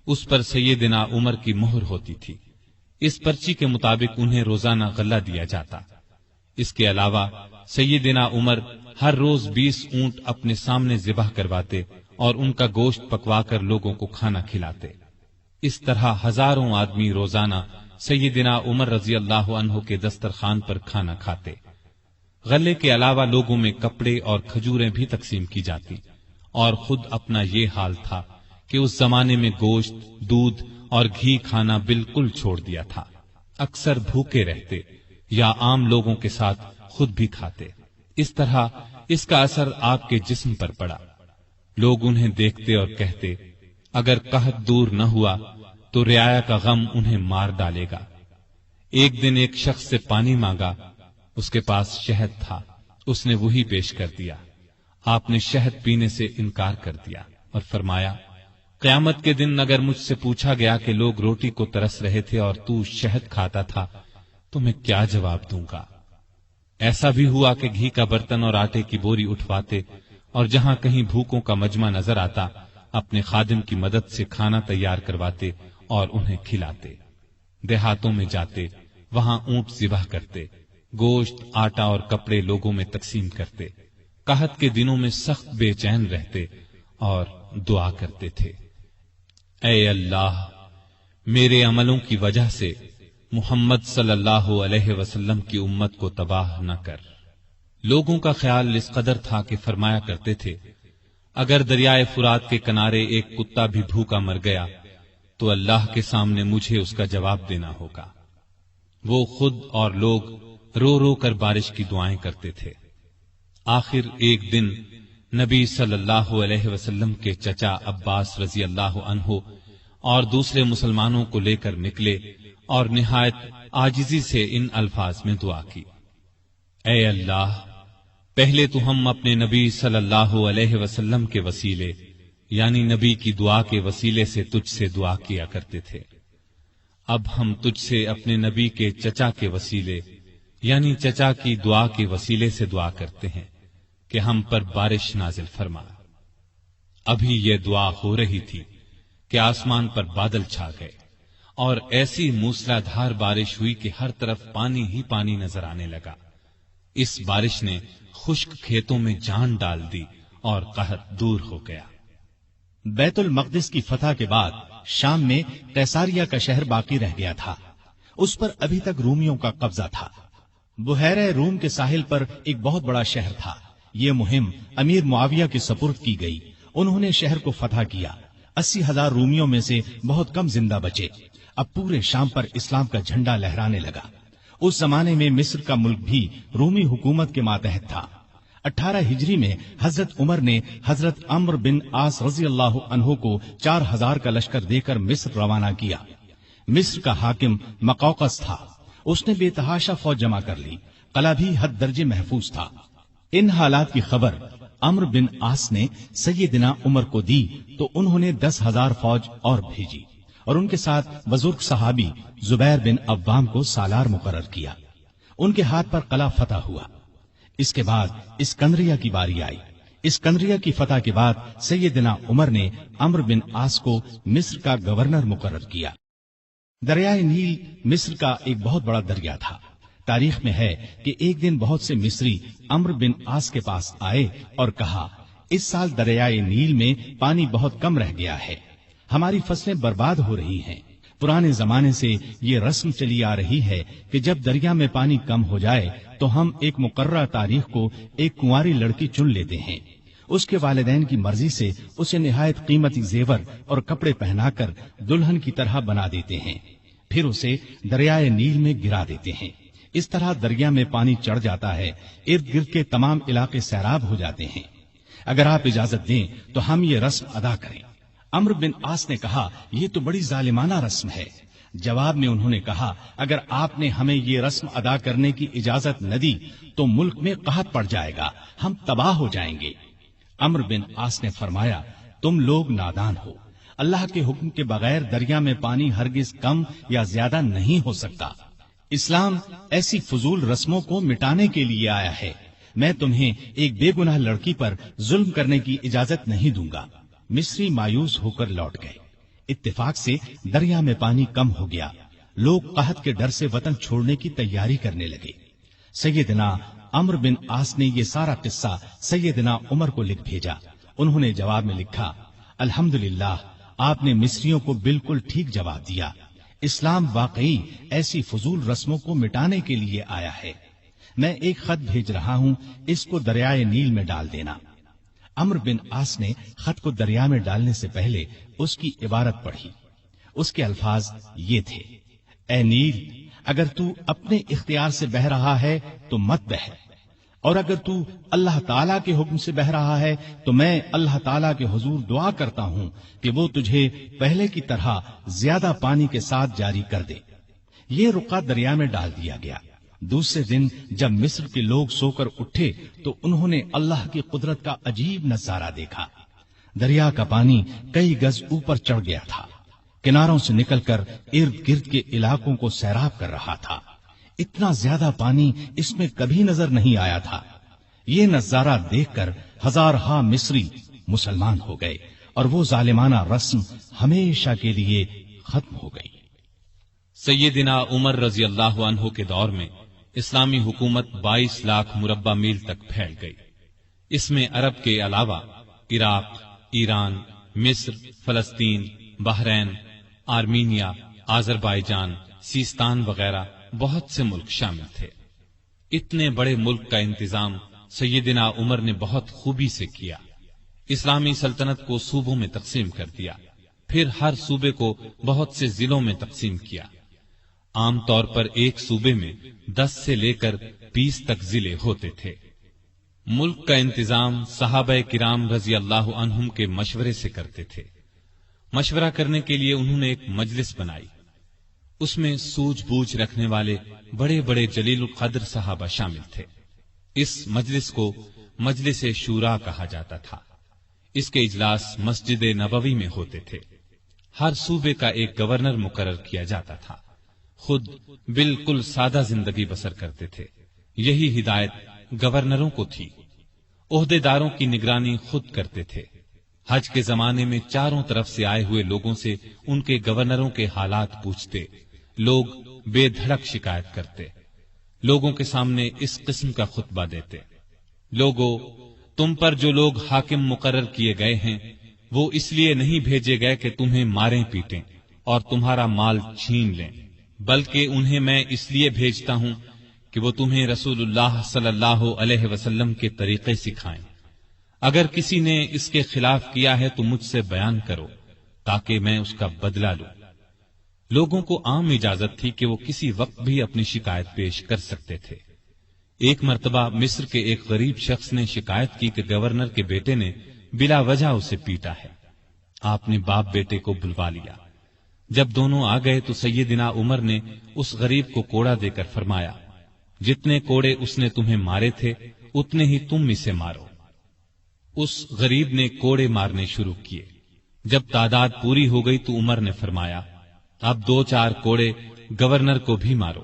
اس پر سیدنا عمر کی مہر ہوتی تھی۔ اس پرچی کے مطابق انہیں روزانہ غلہ دیا جاتا۔ اس کے علاوہ سیدنا عمر ہر روز 20 اونٹ اپنے سامنے ذبح کرواتے اور ان کا گوشت پکوا کر لوگوں کو کھانا کھلاتے۔ اس طرح ہزاروں آدمی روزانہ سیدنا عمر رضی اللہ عنہ کے دسترخوان پر کھانا کھاتے۔ غلے کے علاوہ لوگوں میں کپڑے اور کھجوریں بھی تقسیم کی جاتی، اور خود اپنا یہ حال تھا کہ اس زمانے میں گوشت، دودھ اور گھی کھانا بالکل چھوڑ دیا تھا، اکثر بھوکے رہتے یا عام لوگوں کے ساتھ خود بھی کھاتے۔ اس طرح اس کا اثر آپ کے جسم پر پڑا۔ لوگ انہیں دیکھتے اور کہتے، اگر قحط دور نہ ہوا تو رعایا کا غم انہیں مار ڈالے گا۔ ایک دن ایک شخص سے پانی مانگا، اس کے پاس شہد تھا، اس نے وہی پیش کر دیا۔ آپ نے شہد پینے سے انکار کر دیا اور فرمایا، قیامت کے دن اگر مجھ سے پوچھا گیا کہ لوگ روٹی کو ترس رہے تھے اور تو شہد کھاتا تھا تو میں کیا جواب دوں گا؟ ایسا بھی ہوا کہ گھی کا برتن اور آٹے کی بوری اٹھواتے اور جہاں کہیں بھوکوں کا مجمع نظر آتا اپنے خادم کی مدد سے کھانا تیار کرواتے اور انہیں کھلاتے۔ دیہاتوں میں جاتے، وہاں اونٹ ذبح کرتے، گوشت، آٹا اور کپڑے لوگوں میں تقسیم کرتے۔ قحط کے دنوں میں سخت بے چین رہتے اور دعا کرتے تھے، اے اللہ، میرے عملوں کی وجہ سے محمد صلی اللہ علیہ وسلم کی امت کو تباہ نہ کر۔ لوگوں کا خیال اس قدر تھا کہ فرمایا کرتے تھے، اگر دریائے فرات کے کنارے ایک کتا بھی بھوکا مر گیا تو اللہ کے سامنے مجھے اس کا جواب دینا ہوگا۔ وہ خود اور لوگ رو رو کر بارش کی دعائیں کرتے تھے۔ آخر ایک دن نبی صلی اللہ علیہ وسلم کے چچا عباس رضی اللہ عنہ اور دوسرے مسلمانوں کو لے کر نکلے اور نہایت عاجزی سے ان الفاظ میں دعا کی، اے اللہ، پہلے تو ہم اپنے نبی صلی اللہ علیہ وسلم کے وسیلے یعنی نبی کی دعا کے وسیلے سے تجھ سے دعا کیا کرتے تھے، اب ہم تجھ سے اپنے نبی کے چچا کے وسیلے یعنی چچا کی دعا کے وسیلے سے دعا کرتے ہیں کہ ہم پر بارش نازل فرما۔ ابھی یہ دعا ہو رہی تھی کہ آسمان پر بادل چھا گئے اور ایسی موسلا دھار بارش ہوئی کہ ہر طرف پانی ہی پانی نظر آنے لگا۔ اس بارش نے خشک کھیتوں میں جان ڈال دی اور قحط دور ہو گیا۔ بیت المقدس کی فتح کے بعد شام میں قیصاریہ کا شہر باقی رہ گیا تھا، اس پر ابھی تک رومیوں کا قبضہ تھا۔ بحیرہ روم کے ساحل پر ایک بہت بڑا شہر تھا۔ یہ مہم امیر معاویہ کے سپرد کی گئی، انہوں نے شہر کو فتح کیا۔ 80,000 رومیوں میں سے بہت کم زندہ بچے۔ اب پورے شام پر اسلام کا جھنڈا لہرانے لگا۔ اس زمانے میں مصر کا ملک بھی رومی حکومت کے ماتحت تھا۔ 18 ہجری میں حضرت عمر نے حضرت عمرو بن عاص رضی اللہ عنہ کو 4,000 کا لشکر دے کر مصر روانہ کیا۔ مصر کا حاکم مقوقس تھا، اس نے بے تحاشا فوج جمع کر لی، قلعہ بھی حد درجے محفوظ تھا۔ ان حالات کی خبر عمرو بن عاص نے سیدنا عمر کو دی تو انہوں نے 10,000 فوج اور بھیجی اور ان کے ساتھ بزرگ صحابی زبیر بن عوام کو سالار مقرر کیا۔ ان کے ہاتھ پر قلعہ فتح ہوا۔ اس کے بعد اسکندریہ کی باری آئی۔ اسکندریہ کی فتح کے بعد سیدنا عمر نے عمرو بن عاص کو مصر کا گورنر مقرر کیا۔ دریائے نیل مصر کا ایک بہت بڑا دریا تھا۔ تاریخ میں ہے کہ ایک دن بہت سے مصری عمرو بن عاص کے پاس آئے اور کہا، اس سال دریائے نیل میں پانی بہت کم رہ گیا ہے، ہماری فصلیں برباد ہو رہی ہیں۔ پرانے زمانے سے یہ رسم چلی آ رہی ہے کہ جب دریا میں پانی کم ہو جائے تو ہم ایک مقررہ تاریخ کو ایک کنواری لڑکی چن لیتے ہیں، اس کے والدین کی مرضی سے اسے نہایت قیمتی زیور اور کپڑے پہنا کر دلہن کی طرح بنا دیتے ہیں، پھر اسے دریائے نیل میں گرا دیتے ہیں۔ اس طرح دریا میں پانی چڑھ جاتا ہے، ارد گرد کے تمام علاقے سیراب ہو جاتے ہیں۔ اگر آپ اجازت دیں تو ہم یہ رسم ادا کریں۔ عمرو بن عاص نے کہا، یہ تو بڑی ظالمانہ رسم ہے۔ جواب میں انہوں نے کہا، اگر آپ نے ہمیں یہ رسم ادا کرنے کی اجازت نہ دی تو ملک میں قحط پڑ جائے گا، ہم تباہ ہو جائیں گے۔ عمرو بن عاص نے فرمایا، تم لوگ نادان ہو، اللہ کے حکم کے بغیر دریا میں پانی ہرگز کم یا زیادہ نہیں ہو سکتا۔ اسلام ایسی فضول رسموں کو مٹانے کے لیے آیا ہے۔ میں تمہیں ایک بے گناہ لڑکی پر ظلم کرنے کی اجازت نہیں دوں گا۔ مصری مایوس ہو کر لوٹ گئے۔ اتفاق سے دریا میں پانی کم ہو گیا، لوگ قحط کے ڈر سے وطن چھوڑنے کی تیاری کرنے لگے۔ سیدنا عمرو بن عاص نے یہ سارا قصہ سیدنا عمر کو لکھ بھیجا۔ انہوں نے جواب میں لکھا، الحمدللہ، آپ نے مصریوں کو بالکل ٹھیک جواب دیا۔ اسلام واقعی ایسی فضول رسموں کو مٹانے کے لیے آیا ہے۔ میں ایک خط بھیج رہا ہوں، اس کو دریائے نیل میں ڈال دینا۔ عمرو بن عاص نے خط کو دریا میں ڈالنے سے پہلے اس کی عبارت پڑھی۔ اس کے الفاظ یہ تھے، اے نیل، اگر تو اپنے اختیار سے بہہ رہا ہے تو مت بہہ، اور اگر تو اللہ تعالیٰ کے حکم سے بہہ رہا ہے تو میں اللہ تعالیٰ کے حضور دعا کرتا ہوں کہ وہ تجھے پہلے کی طرح زیادہ پانی کے ساتھ جاری کر دے۔ یہ رقعہ دریا میں ڈال دیا گیا۔ دوسرے دن جب مصر کے لوگ سو کر اٹھے تو انہوں نے اللہ کی قدرت کا عجیب نظارہ دیکھا۔ دریا کا پانی کئی گز اوپر چڑھ گیا تھا، کناروں سے نکل کر ارد گرد کے علاقوں کو سیراب کر رہا تھا۔ اتنا زیادہ پانی اس میں کبھی نظر نہیں آیا تھا۔ یہ نظارہ دیکھ کر ہزارہا مصری مسلمان ہو گئے اور وہ ظالمانہ رسم ہمیشہ کے لیے ختم ہو گئی۔ سیدنا عمر رضی اللہ عنہ کے دور میں اسلامی حکومت 22 لاکھ مربع میل تک پھیل گئی۔ اس میں عرب کے علاوہ عراق، ایران، مصر، فلسطین، بحرین، آرمینیا، آذربائیجان، سیستان وغیرہ بہت سے ملک شامل تھے۔ اتنے بڑے ملک کا انتظام سیدنا عمر نے بہت خوبی سے کیا۔ اسلامی سلطنت کو صوبوں میں تقسیم کر دیا، پھر ہر صوبے کو بہت سے ضلعوں میں تقسیم کیا۔ عام طور پر ایک صوبے میں 10 سے لے کر 20 تک ضلع ہوتے تھے۔ ملک کا انتظام صحابہ کرام رضی اللہ عنہم کے مشورے سے کرتے تھے۔ مشورہ کرنے کے لیے انہوں نے ایک مجلس بنائی۔ اس میں سوجھ بوجھ رکھنے والے بڑے بڑے جلیل القدر صحابہ شامل تھے۔ اس مجلس کو مجلس شورا کہا جاتا تھا۔ اس کے اجلاس مسجد نبوی میں ہوتے تھے۔ ہر صوبے کا ایک گورنر مقرر کیا جاتا تھا۔ خود بالکل سادہ زندگی بسر کرتے تھے۔ یہی ہدایت گورنروں کو تھی۔ عہدے داروں کی نگرانی خود کرتے تھے۔ حج کے زمانے میں چاروں طرف سے آئے ہوئے لوگوں سے ان کے گورنروں کے حالات پوچھتے۔ لوگ بے دھڑک شکایت کرتے۔ لوگوں کے سامنے اس قسم کا خطبہ دیتے، لوگو، تم پر جو لوگ حاکم مقرر کیے گئے ہیں وہ اس لیے نہیں بھیجے گئے کہ تمہیں ماریں پیٹیں اور تمہارا مال چھین لیں، بلکہ انہیں میں اس لیے بھیجتا ہوں کہ وہ تمہیں رسول اللہ صلی اللہ علیہ وسلم کے طریقے سکھائیں۔ اگر کسی نے اس کے خلاف کیا ہے تو مجھ سے بیان کرو تاکہ میں اس کا بدلہ لوں۔ لوگوں کو عام اجازت تھی کہ وہ کسی وقت بھی اپنی شکایت پیش کر سکتے تھے۔ ایک مرتبہ مصر کے ایک غریب شخص نے شکایت کی کہ گورنر کے بیٹے نے بلا وجہ اسے پیٹا ہے۔ آپ نے باپ بیٹے کو بلوا لیا۔ جب دونوں آ گئے تو سیدنا عمر نے اس غریب کو کوڑا دے کر فرمایا، جتنے کوڑے اس نے تمہیں مارے تھے اتنے ہی تم اسے مارو۔ اس غریب نے کوڑے مارنے شروع کیے۔ جب تعداد پوری ہو گئی تو عمر نے فرمایا، اب 2-4 کوڑے گورنر کو بھی مارو،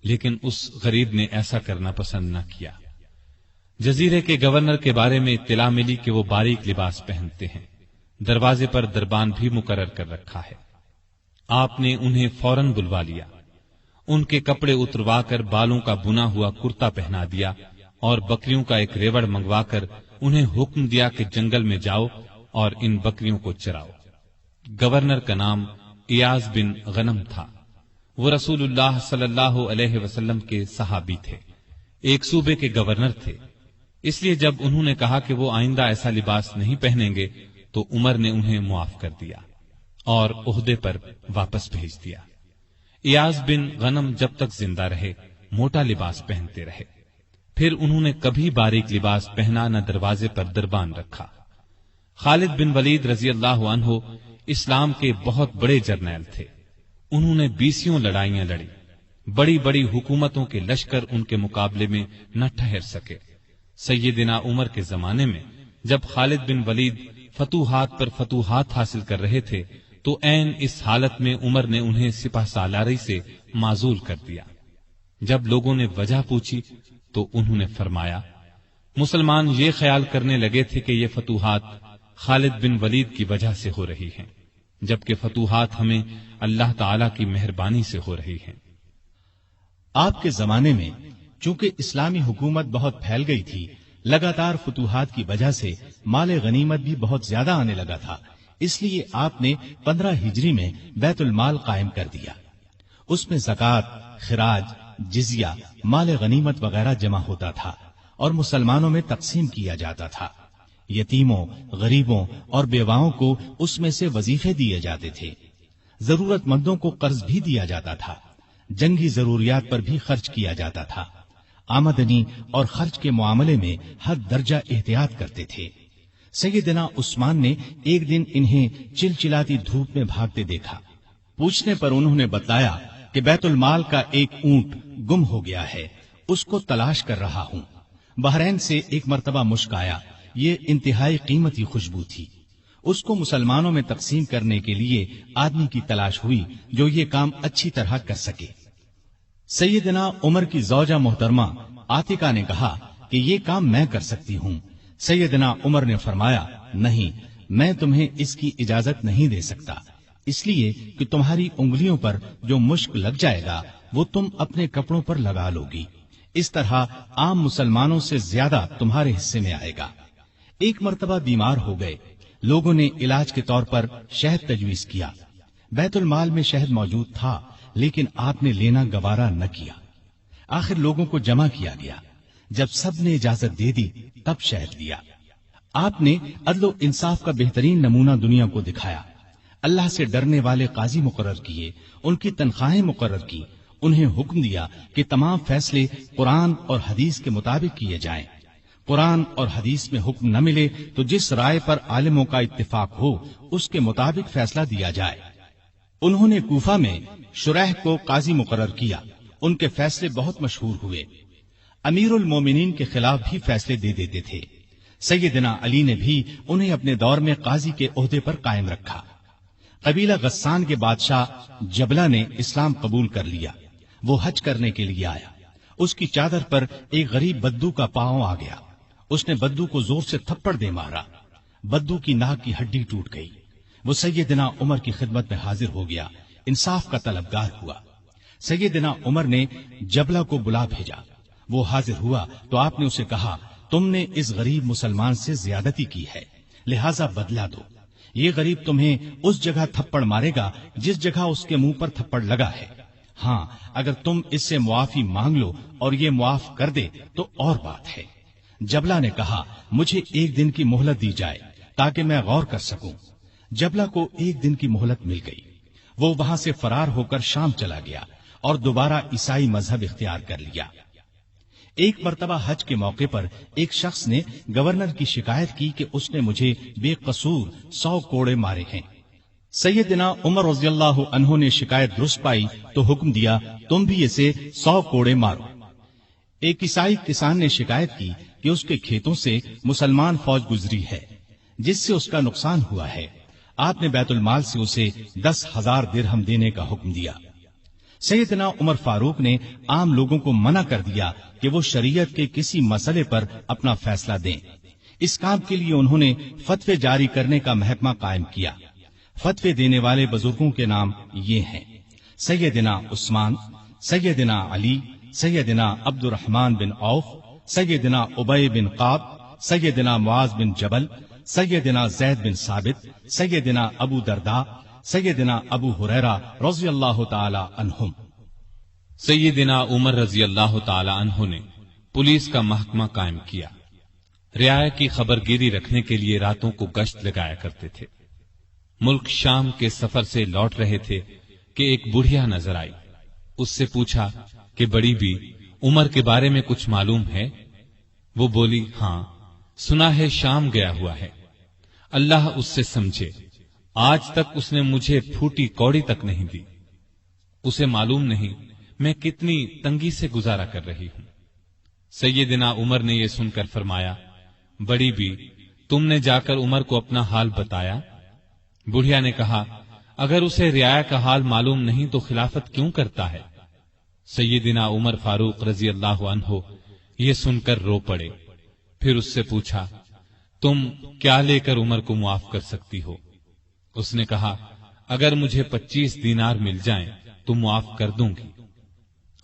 لیکن اس غریب نے ایسا کرنا پسند نہ کیا۔ جزیرے کے گورنر کے بارے میں اطلاع ملی کہ وہ باریک لباس پہنتے ہیں، دروازے پر دربان بھی مقرر کر رکھا ہے۔ آپ نے انہیں فوراً بلوا لیا، ان کے کپڑے اتروا کر بالوں کا بنا ہوا کرتا پہنا دیا اور بکریوں کا ایک ریوڑ منگوا کر انہیں حکم دیا کہ جنگل میں جاؤ اور ان بکریوں کو چراؤ۔ گورنر کا نام ایاز بن غنم تھا۔ وہ رسول اللہ صلی اللہ علیہ وسلم کے صحابی تھے، ایک صوبے کے گورنر تھے۔ اس لیے جب انہوں نے کہا کہ وہ آئندہ ایسا لباس نہیں پہنیں گے تو عمر نے انہیں معاف کر دیا اور عہدے پر واپس بھیج دیا۔ ایاز بن غنم جب تک زندہ رہے موٹا لباس پہنتے رہے، پھر انہوں نے کبھی باریک لباس پہنا نہ دروازے پر دربان رکھا۔ خالد بن ولید رضی اللہ عنہ اسلام کے بہت بڑے جرنیل تھے۔ انہوں نے 20 لڑائیاں لڑی۔ بڑی بڑی حکومتوں کے لشکر ان کے مقابلے میں نہ ٹھہر سکے۔ سیدنا عمر کے زمانے میں جب خالد بن ولید فتوحات پر فتوحات حاصل کر رہے تھے تو عین اس حالت میں عمر نے انہیں سپہ سالاری سے معزول کر دیا۔ جب لوگوں نے وجہ پوچھی تو انہوں نے فرمایا، مسلمان یہ خیال کرنے لگے تھے کہ یہ فتوحات خالد بن ولید کی وجہ سے ہو رہی ہیں، جبکہ فتوحات ہمیں اللہ تعالی کی مہربانی سے ہو رہی ہیں۔ آپ کے زمانے میں چونکہ اسلامی حکومت بہت پھیل گئی تھی، لگاتار فتوحات کی وجہ سے مال غنیمت بھی بہت زیادہ آنے لگا تھا، اس لیے آپ نے 15 ہجری میں بیت المال قائم کر دیا۔ اس میں زکوٰۃ، خراج، جزیہ، مال غنیمت وغیرہ جمع ہوتا تھا اور مسلمانوں میں تقسیم کیا جاتا تھا۔ یتیموں، غریبوں اور بیواؤں کو اس میں سے وظیفے دیے جاتے تھے۔ ضرورت مندوں کو قرض بھی دیا جاتا تھا۔ جنگی ضروریات پر بھی خرچ کیا جاتا تھا۔ آمدنی اور خرچ کے معاملے میں حد درجہ احتیاط کرتے تھے۔ سیدنا عثمان نے ایک دن انہیں چلچلاتی دھوپ میں بھاگتے دیکھا۔ پوچھنے پر انہوں نے بتایا کہ بیت المال کا ایک اونٹ گم ہو گیا ہے، اس کو تلاش کر رہا ہوں۔ بحرین سے ایک مرتبہ مشک آیا، یہ انتہائی قیمتی خوشبو تھی۔ اس کو مسلمانوں میں تقسیم کرنے کے لیے آدمی کی تلاش ہوئی جو یہ کام اچھی طرح کر سکے۔ سیدنا عمر کی زوجہ محترمہ عاتکہ نے کہا کہ یہ کام میں کر سکتی ہوں۔ سیدنا عمر نے فرمایا، نہیں، میں تمہیں اس کی اجازت نہیں دے سکتا، اس لیے کہ تمہاری انگلیوں پر جو مشک لگ جائے گا وہ تم اپنے کپڑوں پر لگا لو گی، اس طرح عام مسلمانوں سے زیادہ تمہارے حصے میں آئے گا۔ ایک مرتبہ بیمار ہو گئے، لوگوں نے علاج کے طور پر شہد تجویز کیا۔ بیت المال میں شہد موجود تھا لیکن آپ نے لینا گوارا نہ کیا۔ آخر لوگوں کو جمع کیا گیا، جب سب نے اجازت دے دی تب شہد لیا۔ آپ نے عدل و انصاف کا بہترین نمونہ دنیا کو دکھایا۔ اللہ سے ڈرنے والے قاضی مقرر کیے، ان کی تنخواہیں مقرر کی، انہیں حکم دیا کہ تمام فیصلے قرآن اور حدیث کے مطابق کیے جائیں۔ قرآن اور حدیث میں حکم نہ ملے تو جس رائے پر عالموں کا اتفاق ہو اس کے مطابق فیصلہ دیا جائے۔ انہوں نے کوفہ میں شریح کو قاضی مقرر کیا، ان کے فیصلے بہت مشہور ہوئے۔ امیر المومنین کے خلاف بھی فیصلے دے دیتے تھے۔ سیدنا علی نے بھی انہیں اپنے دور میں قاضی کے عہدے پر قائم رکھا۔ قبیلہ غسان کے بادشاہ جبلہ نے اسلام قبول کر لیا۔ وہ حج کرنے کے لیے آیا، اس کی چادر پر ایک غریب بدو کا پاؤں آ گیا۔ اس نے بدو کو زور سے تھپڑ دے مارا، بدو کی ناک کی ہڈی ٹوٹ گئی۔ وہ سیدنا عمر کی خدمت میں حاضر ہو گیا، انصاف کا طلبگار ہوا۔ سیدنا عمر نے جبلہ کو بلا بھیجا، وہ حاضر ہوا تو آپ نے اسے کہا، تم نے اس غریب مسلمان سے زیادتی کی ہے، لہذا بدلہ دو۔ یہ غریب تمہیں اس جگہ تھپڑ مارے گا جس جگہ اس کے منہ پر تھپڑ لگا ہے۔ ہاں، اگر تم اس سے معافی مانگ لو اور یہ معاف کر دے تو اور بات ہے۔ جبلہ نے کہا، مجھے ایک دن کی مہلت دی جائے تاکہ میں غور کر سکوں۔ جبلہ کو ایک دن کی مہلت مل گئی۔ وہ وہاں سے فرار ہو کر شام چلا گیا اور دوبارہ عیسائی مذہب اختیار کر لیا۔ ایک مرتبہ حج کے موقع پر ایک شخص نے گورنر کی شکایت کی کہ اس نے مجھے بے قصور 100 کوڑے مارے ہیں۔ سیدنا عمر رضی اللہ عنہ نے شکایت درست پائی تو حکم دیا، تم بھی اسے 100 کوڑے مارو۔ ایک عیسائی کسان نے شکایت کی کہ اس کے کھیتوں سے مسلمان فوج گزری ہے جس سے اس کا نقصان ہوا ہے۔ آپ نے بیت المال سے اسے 10,000 درہم دینے کا حکم دیا۔ سیدنا عمر فاروق نے عام لوگوں کو منع کر دیا کہ وہ شریعت کے کسی مسئلے پر اپنا فیصلہ دیں۔ اس کام کے لیے انہوں نے فتوے جاری کرنے کا محکمہ قائم کیا۔ فتوے دینے والے بزرگوں کے نام یہ ہیں: سیدنا عثمان، سیدنا علی، سیدنا عبد الرحمن بن عوف، سیدنا ابی بن قعب، سیدنا معاذ بن جبل، سیدنا زید بن ثابت، سیدنا ابو درداء، سیدنا ابو ہریرہ رضی اللہ تعالی عنہم۔ سیدنا عمر رضی اللہ تعالی عنہ نے پولیس کا محکمہ قائم کیا۔ رعایا کی خبرگیری رکھنے کے لیے راتوں کو گشت لگایا کرتے تھے۔ ملک شام کے سفر سے لوٹ رہے تھے کہ ایک بڑھیا نظر آئی۔ اس سے پوچھا کہ بڑی بھی عمر کے بارے میں کچھ معلوم ہے؟ وہ بولی، ہاں، سنا ہے شام گیا ہوا ہے، اللہ اس سے سمجھے، آج تک اس نے مجھے پھوٹی کوڑی تک نہیں دی۔ اسے معلوم نہیں میں کتنی تنگی سے گزارا کر رہی ہوں۔ سیدنا عمر نے یہ سن کر فرمایا، بڑی بھی تم نے جا کر عمر کو اپنا حال بتایا؟ بڑھیا نے کہا، اگر اسے رعایا کا حال معلوم نہیں تو خلافت کیوں کرتا ہے؟ سیدنا عمر فاروق رضی اللہ عنہ یہ سن کر رو پڑے۔ پھر اس سے پوچھا، تم کیا لے کر عمر کو معاف کر سکتی ہو؟ اس نے کہا، اگر مجھے 25 دینار مل جائیں تو معاف کر دوں گی۔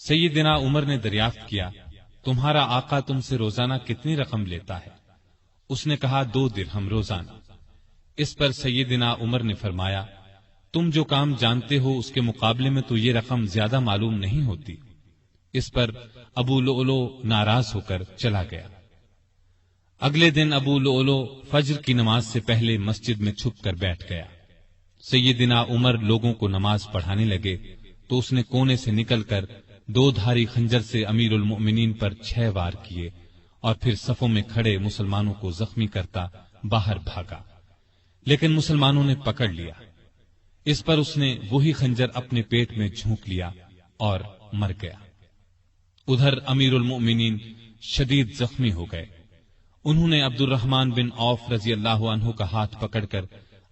سیدنا عمر نے دریافت کیا، تمہارا آقا تم سے روزانہ کتنی رقم لیتا ہے؟ اس نے کہا 2 درہم روزانہ۔ اس پر سیدنا عمر نے فرمایا، تم جو کام جانتے ہو اس کے مقابلے میں تو یہ رقم زیادہ معلوم نہیں ہوتی۔ اس پر ابو لؤلؤ ناراض ہو کر چلا گیا۔ اگلے دن ابو لؤلؤ فجر کی نماز سے پہلے مسجد میں چھپ کر بیٹھ گیا۔ سیدنا عمر لوگوں کو نماز پڑھانے لگے تو اس نے کونے سے نکل کر 2 دھاری خنجر سے امیر المؤمنین پر 6 وار کیے اور پھر صفوں میں کھڑے مسلمانوں کو زخمی کرتا باہر بھاگا، لیکن مسلمانوں نے پکڑ لیا۔ اس پر اس نے وہی خنجر اپنے پیٹ میں جھونک لیا اور مر گیا۔ ادھر امیر المؤمنین شدید زخمی ہو گئے۔ انہوں نے عبد الرحمن بن عوف رضی اللہ عنہ کا ہاتھ پکڑ کر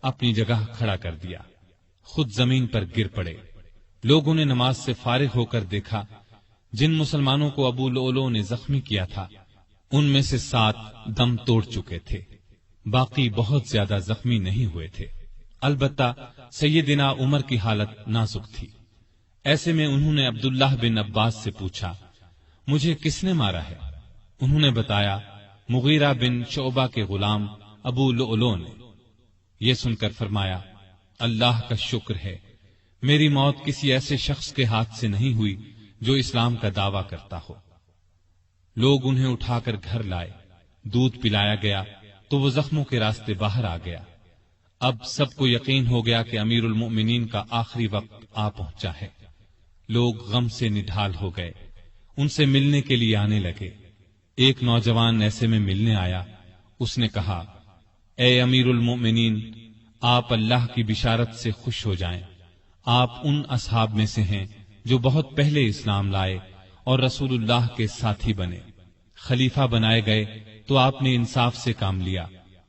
اپنی جگہ کھڑا کر دیا، خود زمین پر گر پڑے۔ لوگوں نے نماز سے فارغ ہو کر دیکھا، جن مسلمانوں کو ابو لؤلؤ نے زخمی کیا تھا ان میں سے 7 دم توڑ چکے تھے، باقی بہت زیادہ زخمی نہیں ہوئے تھے۔ البتہ سیدنا عمر کی حالت نازک تھی۔ ایسے میں انہوں نے عبداللہ بن عباس سے پوچھا، مجھے کس نے مارا ہے؟ انہوں نے بتایا، مغیرہ بن شعبہ کے غلام ابو لؤلؤ نے۔ یہ سن کر فرمایا، اللہ کا شکر ہے، میری موت کسی ایسے شخص کے ہاتھ سے نہیں ہوئی جو اسلام کا دعویٰ کرتا ہو۔ لوگ انہیں اٹھا کر گھر لائے، دودھ پلایا گیا تو وہ زخموں کے راستے باہر آ گیا۔ اب سب کو یقین ہو گیا کہ امیر المؤمنین کا آخری وقت آ پہنچا ہے۔ لوگ غم سے نڈھال ہو گئے، ان سے ملنے کے لیے آنے لگے۔ ایک نوجوان ایسے میں ملنے آیا، اس نے کہا، اے امیر المؤمنین، آپ اللہ کی بشارت سے خوش ہو جائیں۔ آپ ان اصحاب میں سے ہیں جو بہت پہلے اسلام لائے اور رسول اللہ کے ساتھی بنے۔ خلیفہ بنائے گئے تو آپ نے انصاف سے کام لیا،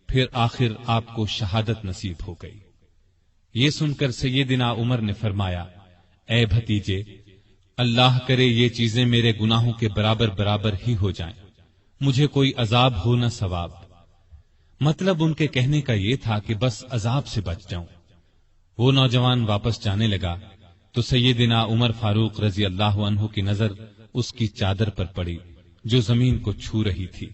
پھر آخر آپ کو شہادت نصیب ہو گئی۔ یہ سن کر سیدنا عمر نے فرمایا، اے بھتیجے، اللہ کرے یہ چیزیں میرے گناہوں کے برابر برابر ہی ہو جائیں، مجھے کوئی عذاب ہو نہ ثواب۔ مطلب ان کے کہنے کا یہ تھا کہ بس عذاب سے بچ جاؤں۔ وہ نوجوان واپس جانے لگا تو سیدنا عمر فاروق رضی اللہ عنہ کی نظر اس کی چادر پر پڑی جو زمین کو چھو رہی تھی۔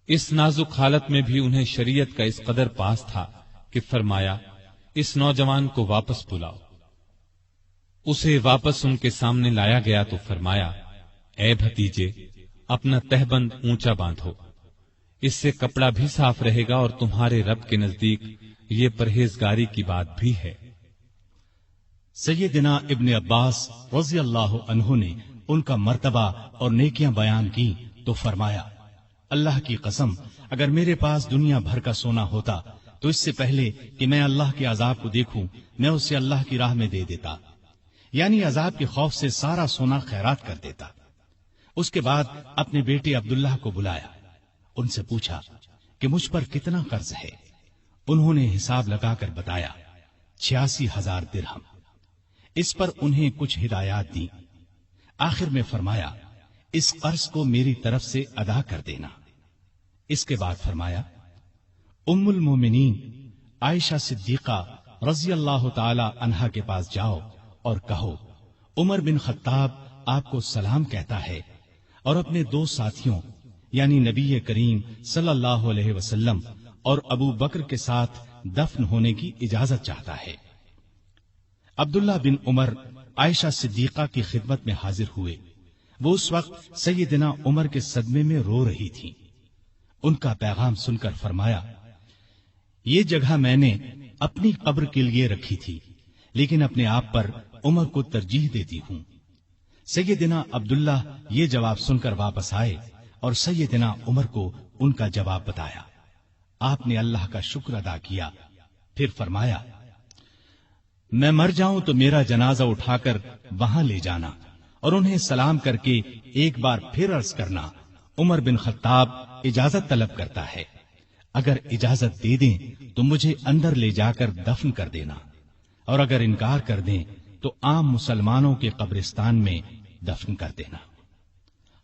اس نازک حالت میں بھی انہیں شریعت کا اس قدر پاس تھا کہ فرمایا، اس نوجوان کو واپس بلاؤ۔ اسے واپس ان کے سامنے لایا گیا تو فرمایا، اے بھتیجے، اپنا تہبند اونچا باندھو، اس سے کپڑا بھی صاف رہے گا اور تمہارے رب کے نزدیک یہ پرہیزگاری کی بات بھی ہے۔ سیدنا ابن عباس رضی اللہ عنہ نے ان کا مرتبہ اور نیکیاں بیان کی تو فرمایا، اللہ کی قسم، اگر میرے پاس دنیا بھر کا سونا ہوتا تو اس سے پہلے کہ میں اللہ کے عذاب کو دیکھوں میں اسے اللہ کی راہ میں دے دیتا، یعنی عذاب کے خوف سے سارا سونا خیرات کر دیتا۔ اس کے بعد اپنے بیٹے عبداللہ کو بلایا، ان سے پوچھا کہ مجھ پر کتنا قرض ہے۔ انہوں نے حساب لگا کر بتایا 86,000 درہم۔ اس پر انہیں کچھ ہدایات دی۔ آخر میں فرمایا، اس قرض کو میری طرف سے ادا کر دینا۔ اس کے بعد فرمایا، ام المومنین عائشہ صدیقہ رضی اللہ تعالی عنہا کے پاس جاؤ اور کہو، عمر بن خطاب آپ کو سلام کہتا ہے اور اپنے 2 ساتھیوں یعنی نبی کریم صلی اللہ علیہ وسلم اور ابو بکر کے ساتھ دفن ہونے کی اجازت چاہتا ہے۔ عبداللہ بن عمر عائشہ صدیقہ کی خدمت میں حاضر ہوئے۔ وہ اس وقت سیدنا عمر کے صدمے میں رو رہی تھی۔ ان کا پیغام سن کر فرمایا، یہ جگہ میں نے اپنی قبر کے لیے رکھی تھی، لیکن اپنے آپ پر عمر کو ترجیح دیتی ہوں۔ سیدنا عبداللہ یہ جواب سن کر واپس آئے اور سیدنا عمر کو ان کا جواب بتایا۔ آپ نے اللہ کا شکر ادا کیا، پھر فرمایا، میں مر جاؤں تو میرا جنازہ اٹھا کر وہاں لے جانا اور انہیں سلام کر کے ایک بار پھر عرض کرنا، عمر بن خطاب اجازت طلب کرتا ہے، اگر اجازت دے دیں تو مجھے اندر لے جا کر دفن کر دینا، اور اگر انکار کر دیں تو عام مسلمانوں کے قبرستان میں دفن کر دینا۔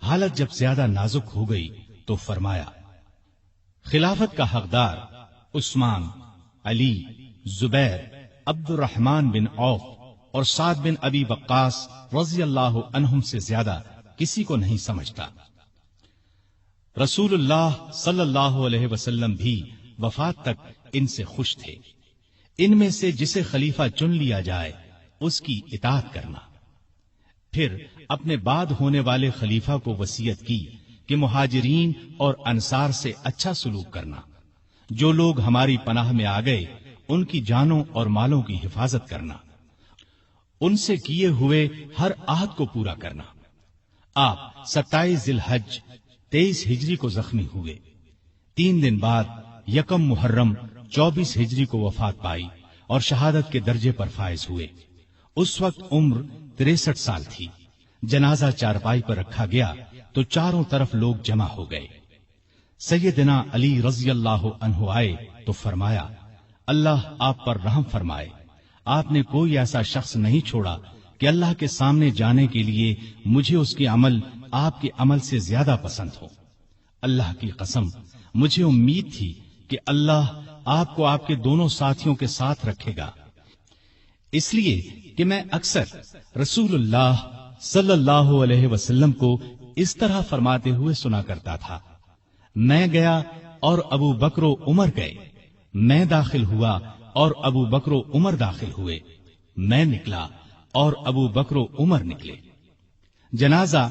حالت جب زیادہ نازک ہو گئی تو فرمایا، خلافت کا حقدار عثمان، علی، زبیر، عبد الرحمن بن عوف اور سعد بن ابی وقاص رضی اللہ عنہم سے زیادہ کسی کو نہیں سمجھتا۔ رسول اللہ صلی اللہ علیہ وسلم بھی وفات تک ان سے خوش تھے۔ ان میں سے جسے خلیفہ چن لیا جائے اس کی اطاعت کرنا۔ پھر اپنے بعد ہونے والے خلیفہ کو وصیت کی کہ مہاجرین اور انصار سے اچھا سلوک کرنا، جو لوگ ہماری پناہ میں آ گئے ان کی جانوں اور مالوں کی حفاظت کرنا، ان سے کیے ہوئے ہر عہد کو پورا کرنا۔ آپ 27 ذی الحج 23 ہجری کو زخمی ہوئے۔ 3 دن بعد 1 محرم 24 ہجری کو وفات پائی اور شہادت کے درجے پر فائز ہوئے۔ اس وقت عمر 63 سال تھی۔ جنازہ چارپائی پر رکھا گیا تو چاروں طرف لوگ جمع ہو گئے۔ سیدنا علی رضی اللہ عنہ آئے تو فرمایا، اللہ آپ پر رحم فرمائے، آپ نے کوئی ایسا شخص نہیں چھوڑا کہ اللہ کے سامنے جانے کے لیے مجھے اس کے عمل آپ کے عمل سے زیادہ پسند ہو۔ اللہ کی قسم، مجھے امید تھی کہ اللہ آپ کو آپ کے دونوں ساتھیوں کے ساتھ رکھے گا، اس لیے کہ میں اکثر رسول اللہ صلی اللہ علیہ وسلم کو اس طرح فرماتے ہوئے سنا کرتا تھا، میں گیا اور ابو بکر و عمر گئے، میں داخل ہوا اور ابو بکر و عمر داخل ہوئے، میں نکلا اور ابو بکر و عمر نکلے۔ جنازہ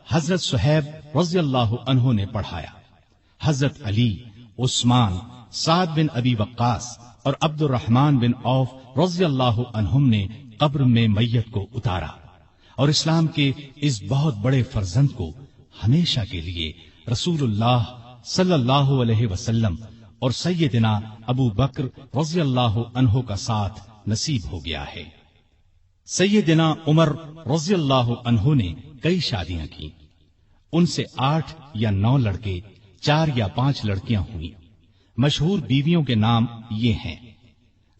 حضرت صہیب رضی اللہ عنہ نے پڑھایا۔ حضرت علی، عثمان، سعد بن ابی وقاص اور عبد الرحمن بن عوف رضی اللہ عنہم نے قبر میں میت کو اتارا اور اسلام کے اس بہت بڑے فرزند کو ہمیشہ کے لیے رسول اللہ صلی اللہ علیہ وسلم اور سیدنا ابو بکر رضی اللہ عنہ کا ساتھ نصیب ہو گیا ہے۔ سیدنا عمر رضی اللہ عنہ نے کئی شادیاں کی، ان سے 8 یا 9 لڑکے، 4 یا 5 لڑکیاں ہوئیں۔ مشہور بیویوں کے نام یہ ہیں: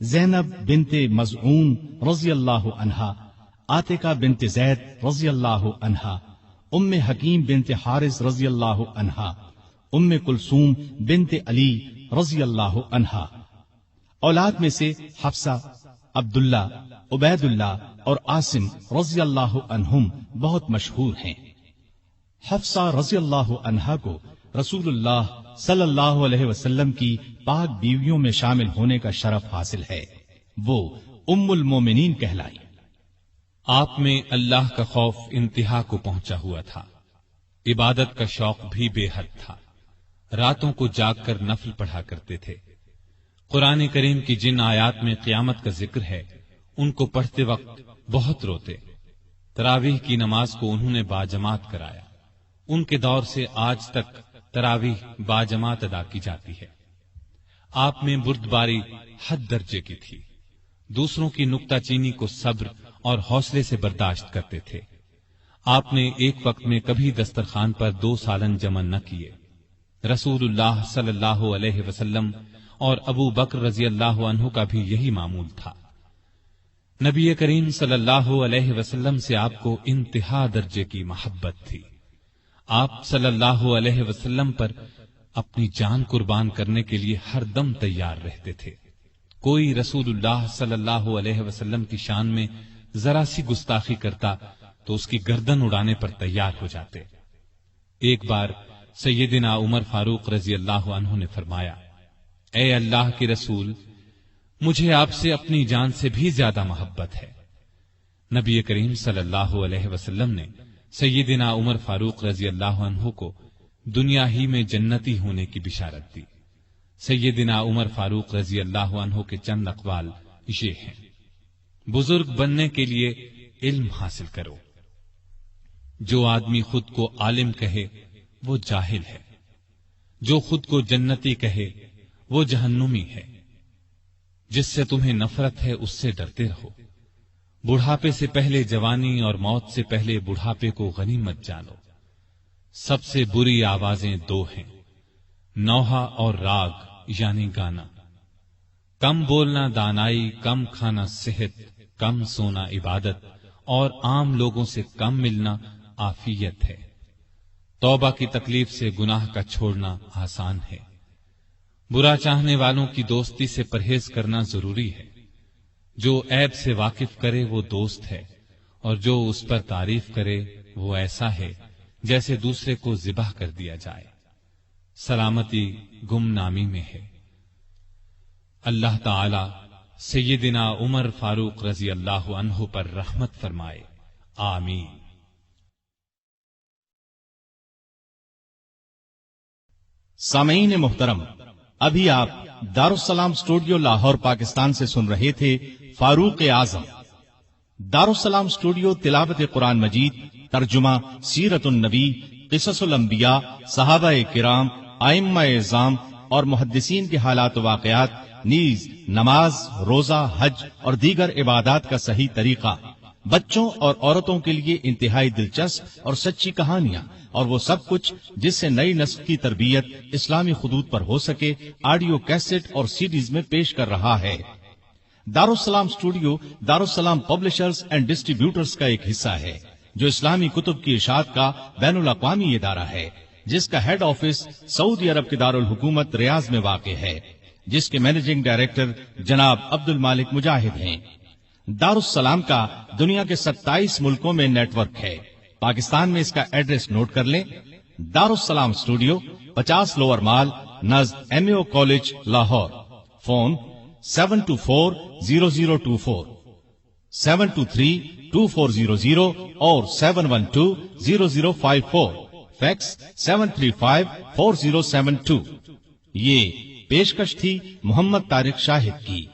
زینب بنت مزعون رضی اللہ عنہا، عاتقہ بنت زید رضی اللہ عنہا، ام حکیم بنت حارث رضی اللہ عنہا، ام کلثوم بنت علی رضی اللہ عنہا۔ اولاد میں سے حفصہ، عبداللہ، عبید اللہ اور عاصم رضی اللہ عنہم بہت مشہور ہیں۔ حفصہ رضی اللہ عنہا کو رسول اللہ صلی اللہ علیہ وسلم کی پاک بیویوں میں شامل ہونے کا شرف حاصل ہے، وہ ام المومنین کہلائی۔ آپ میں اللہ کا خوف انتہا کو پہنچا ہوا تھا، عبادت کا شوق بھی بے حد تھا، راتوں کو جاگ کر نفل پڑھا کرتے تھے۔ قرآن کریم کی جن آیات میں قیامت کا ذکر ہے ان کو پڑھتے وقت بہت روتے۔ تراویح کی نماز کو انہوں نے باجماعت کرایا، ان کے دور سے آج تک تراویح باجماعت ادا کی جاتی ہے۔ آپ میں بردباری حد درجے کی تھی، دوسروں کی نکتہ چینی کو صبر اور حوصلے سے برداشت کرتے تھے۔ آپ نے ایک وقت میں کبھی دسترخوان پر 2 سالن جمع نہ کیے۔ رسول اللہ صلی اللہ علیہ وسلم اور ابو بکر رضی اللہ عنہ کا بھی یہی معمول تھا۔ نبی کریم صلی اللہ علیہ وسلم سے آپ کو انتہا درجے کی محبت تھی۔ آپ صلی اللہ علیہ وسلم پر اپنی جان قربان کرنے کے لیے ہر دم تیار رہتے تھے۔ کوئی رسول اللہ صلی اللہ علیہ وسلم کی شان میں ذرا سی گستاخی کرتا تو اس کی گردن اڑانے پر تیار ہو جاتے۔ ایک بار سیدنا عمر فاروق رضی اللہ عنہ نے فرمایا، اے اللہ کے رسول، مجھے آپ سے اپنی جان سے بھی زیادہ محبت ہے۔ نبی کریم صلی اللہ علیہ وسلم نے سیدنا عمر فاروق رضی اللہ عنہ کو دنیا ہی میں جنتی ہونے کی بشارت دی۔ سیدنا عمر فاروق رضی اللہ عنہ کے چند اقوال یہ ہیں: بزرگ بننے کے لیے علم حاصل کرو۔ جو آدمی خود کو عالم کہے وہ جاہل ہے، جو خود کو جنتی کہے وہ جہنمی ہے۔ جس سے تمہیں نفرت ہے اس سے ڈرتے رہو۔ بڑھاپے سے پہلے جوانی اور موت سے پہلے بڑھاپے کو غنیمت جانو۔ سب سے بری آوازیں 2 ہیں، نوحہ اور راگ یعنی گانا۔ کم بولنا دانائی، کم کھانا صحت، کم سونا عبادت اور عام لوگوں سے کم ملنا عافیت ہے۔ توبہ کی تکلیف سے گناہ کا چھوڑنا آسان ہے۔ برا چاہنے والوں کی دوستی سے پرہیز کرنا ضروری ہے۔ جو عیب سے واقف کرے وہ دوست ہے، اور جو اس پر تعریف کرے وہ ایسا ہے جیسے دوسرے کو ذبح کر دیا جائے۔ سلامتی گمنامی میں ہے۔ اللہ تعالی سیدنا عمر فاروق رضی اللہ عنہ پر رحمت فرمائے، آمین۔ سامعین محترم، ابھی آپ دارالسلام اسٹوڈیو لاہور پاکستان سے سن رہے تھے فاروق اعظم۔ دارالسلام اسٹوڈیو تلاوت قرآن مجید، ترجمہ سیرت النبی، قصص الانبیاء، صحابہ کرام، ائمہ اعظام اور محدثین کے حالات و واقعات، نیز نماز، روزہ، حج اور دیگر عبادات کا صحیح طریقہ، بچوں اور عورتوں کے لیے انتہائی دلچسپ اور سچی کہانیاں، اور وہ سب کچھ جس سے نئی نسل کی تربیت اسلامی خطوط پر ہو سکے، آڈیو کیسٹ اور سیڈیز میں پیش کر رہا ہے۔ دارالسلام اسٹوڈیو دارالسلام پبلشرز اینڈ ڈسٹریبیوٹرز کا ایک حصہ ہے، جو اسلامی کتب کی اشاعت کا بین الاقوامی ادارہ ہے، جس کا ہیڈ آفس سعودی عرب کے دارالحکومت ریاض میں واقع ہے، جس کے مینیجنگ ڈائریکٹر جناب عبد المالک مجاہد ہیں۔ دارالسلام کا دنیا کے 27 ملکوں میں نیٹ ورک ہے۔ پاکستان میں اس کا ایڈریس نوٹ کر لیں: دارالسلام اسٹوڈیو، 50 لوور مال، نزد MAO کالج، لاہور۔ فون 7240024، 7232400 اور 7120054، فیکس 7354072۔ یہ پیشکش تھی محمد طارق شاہد کی۔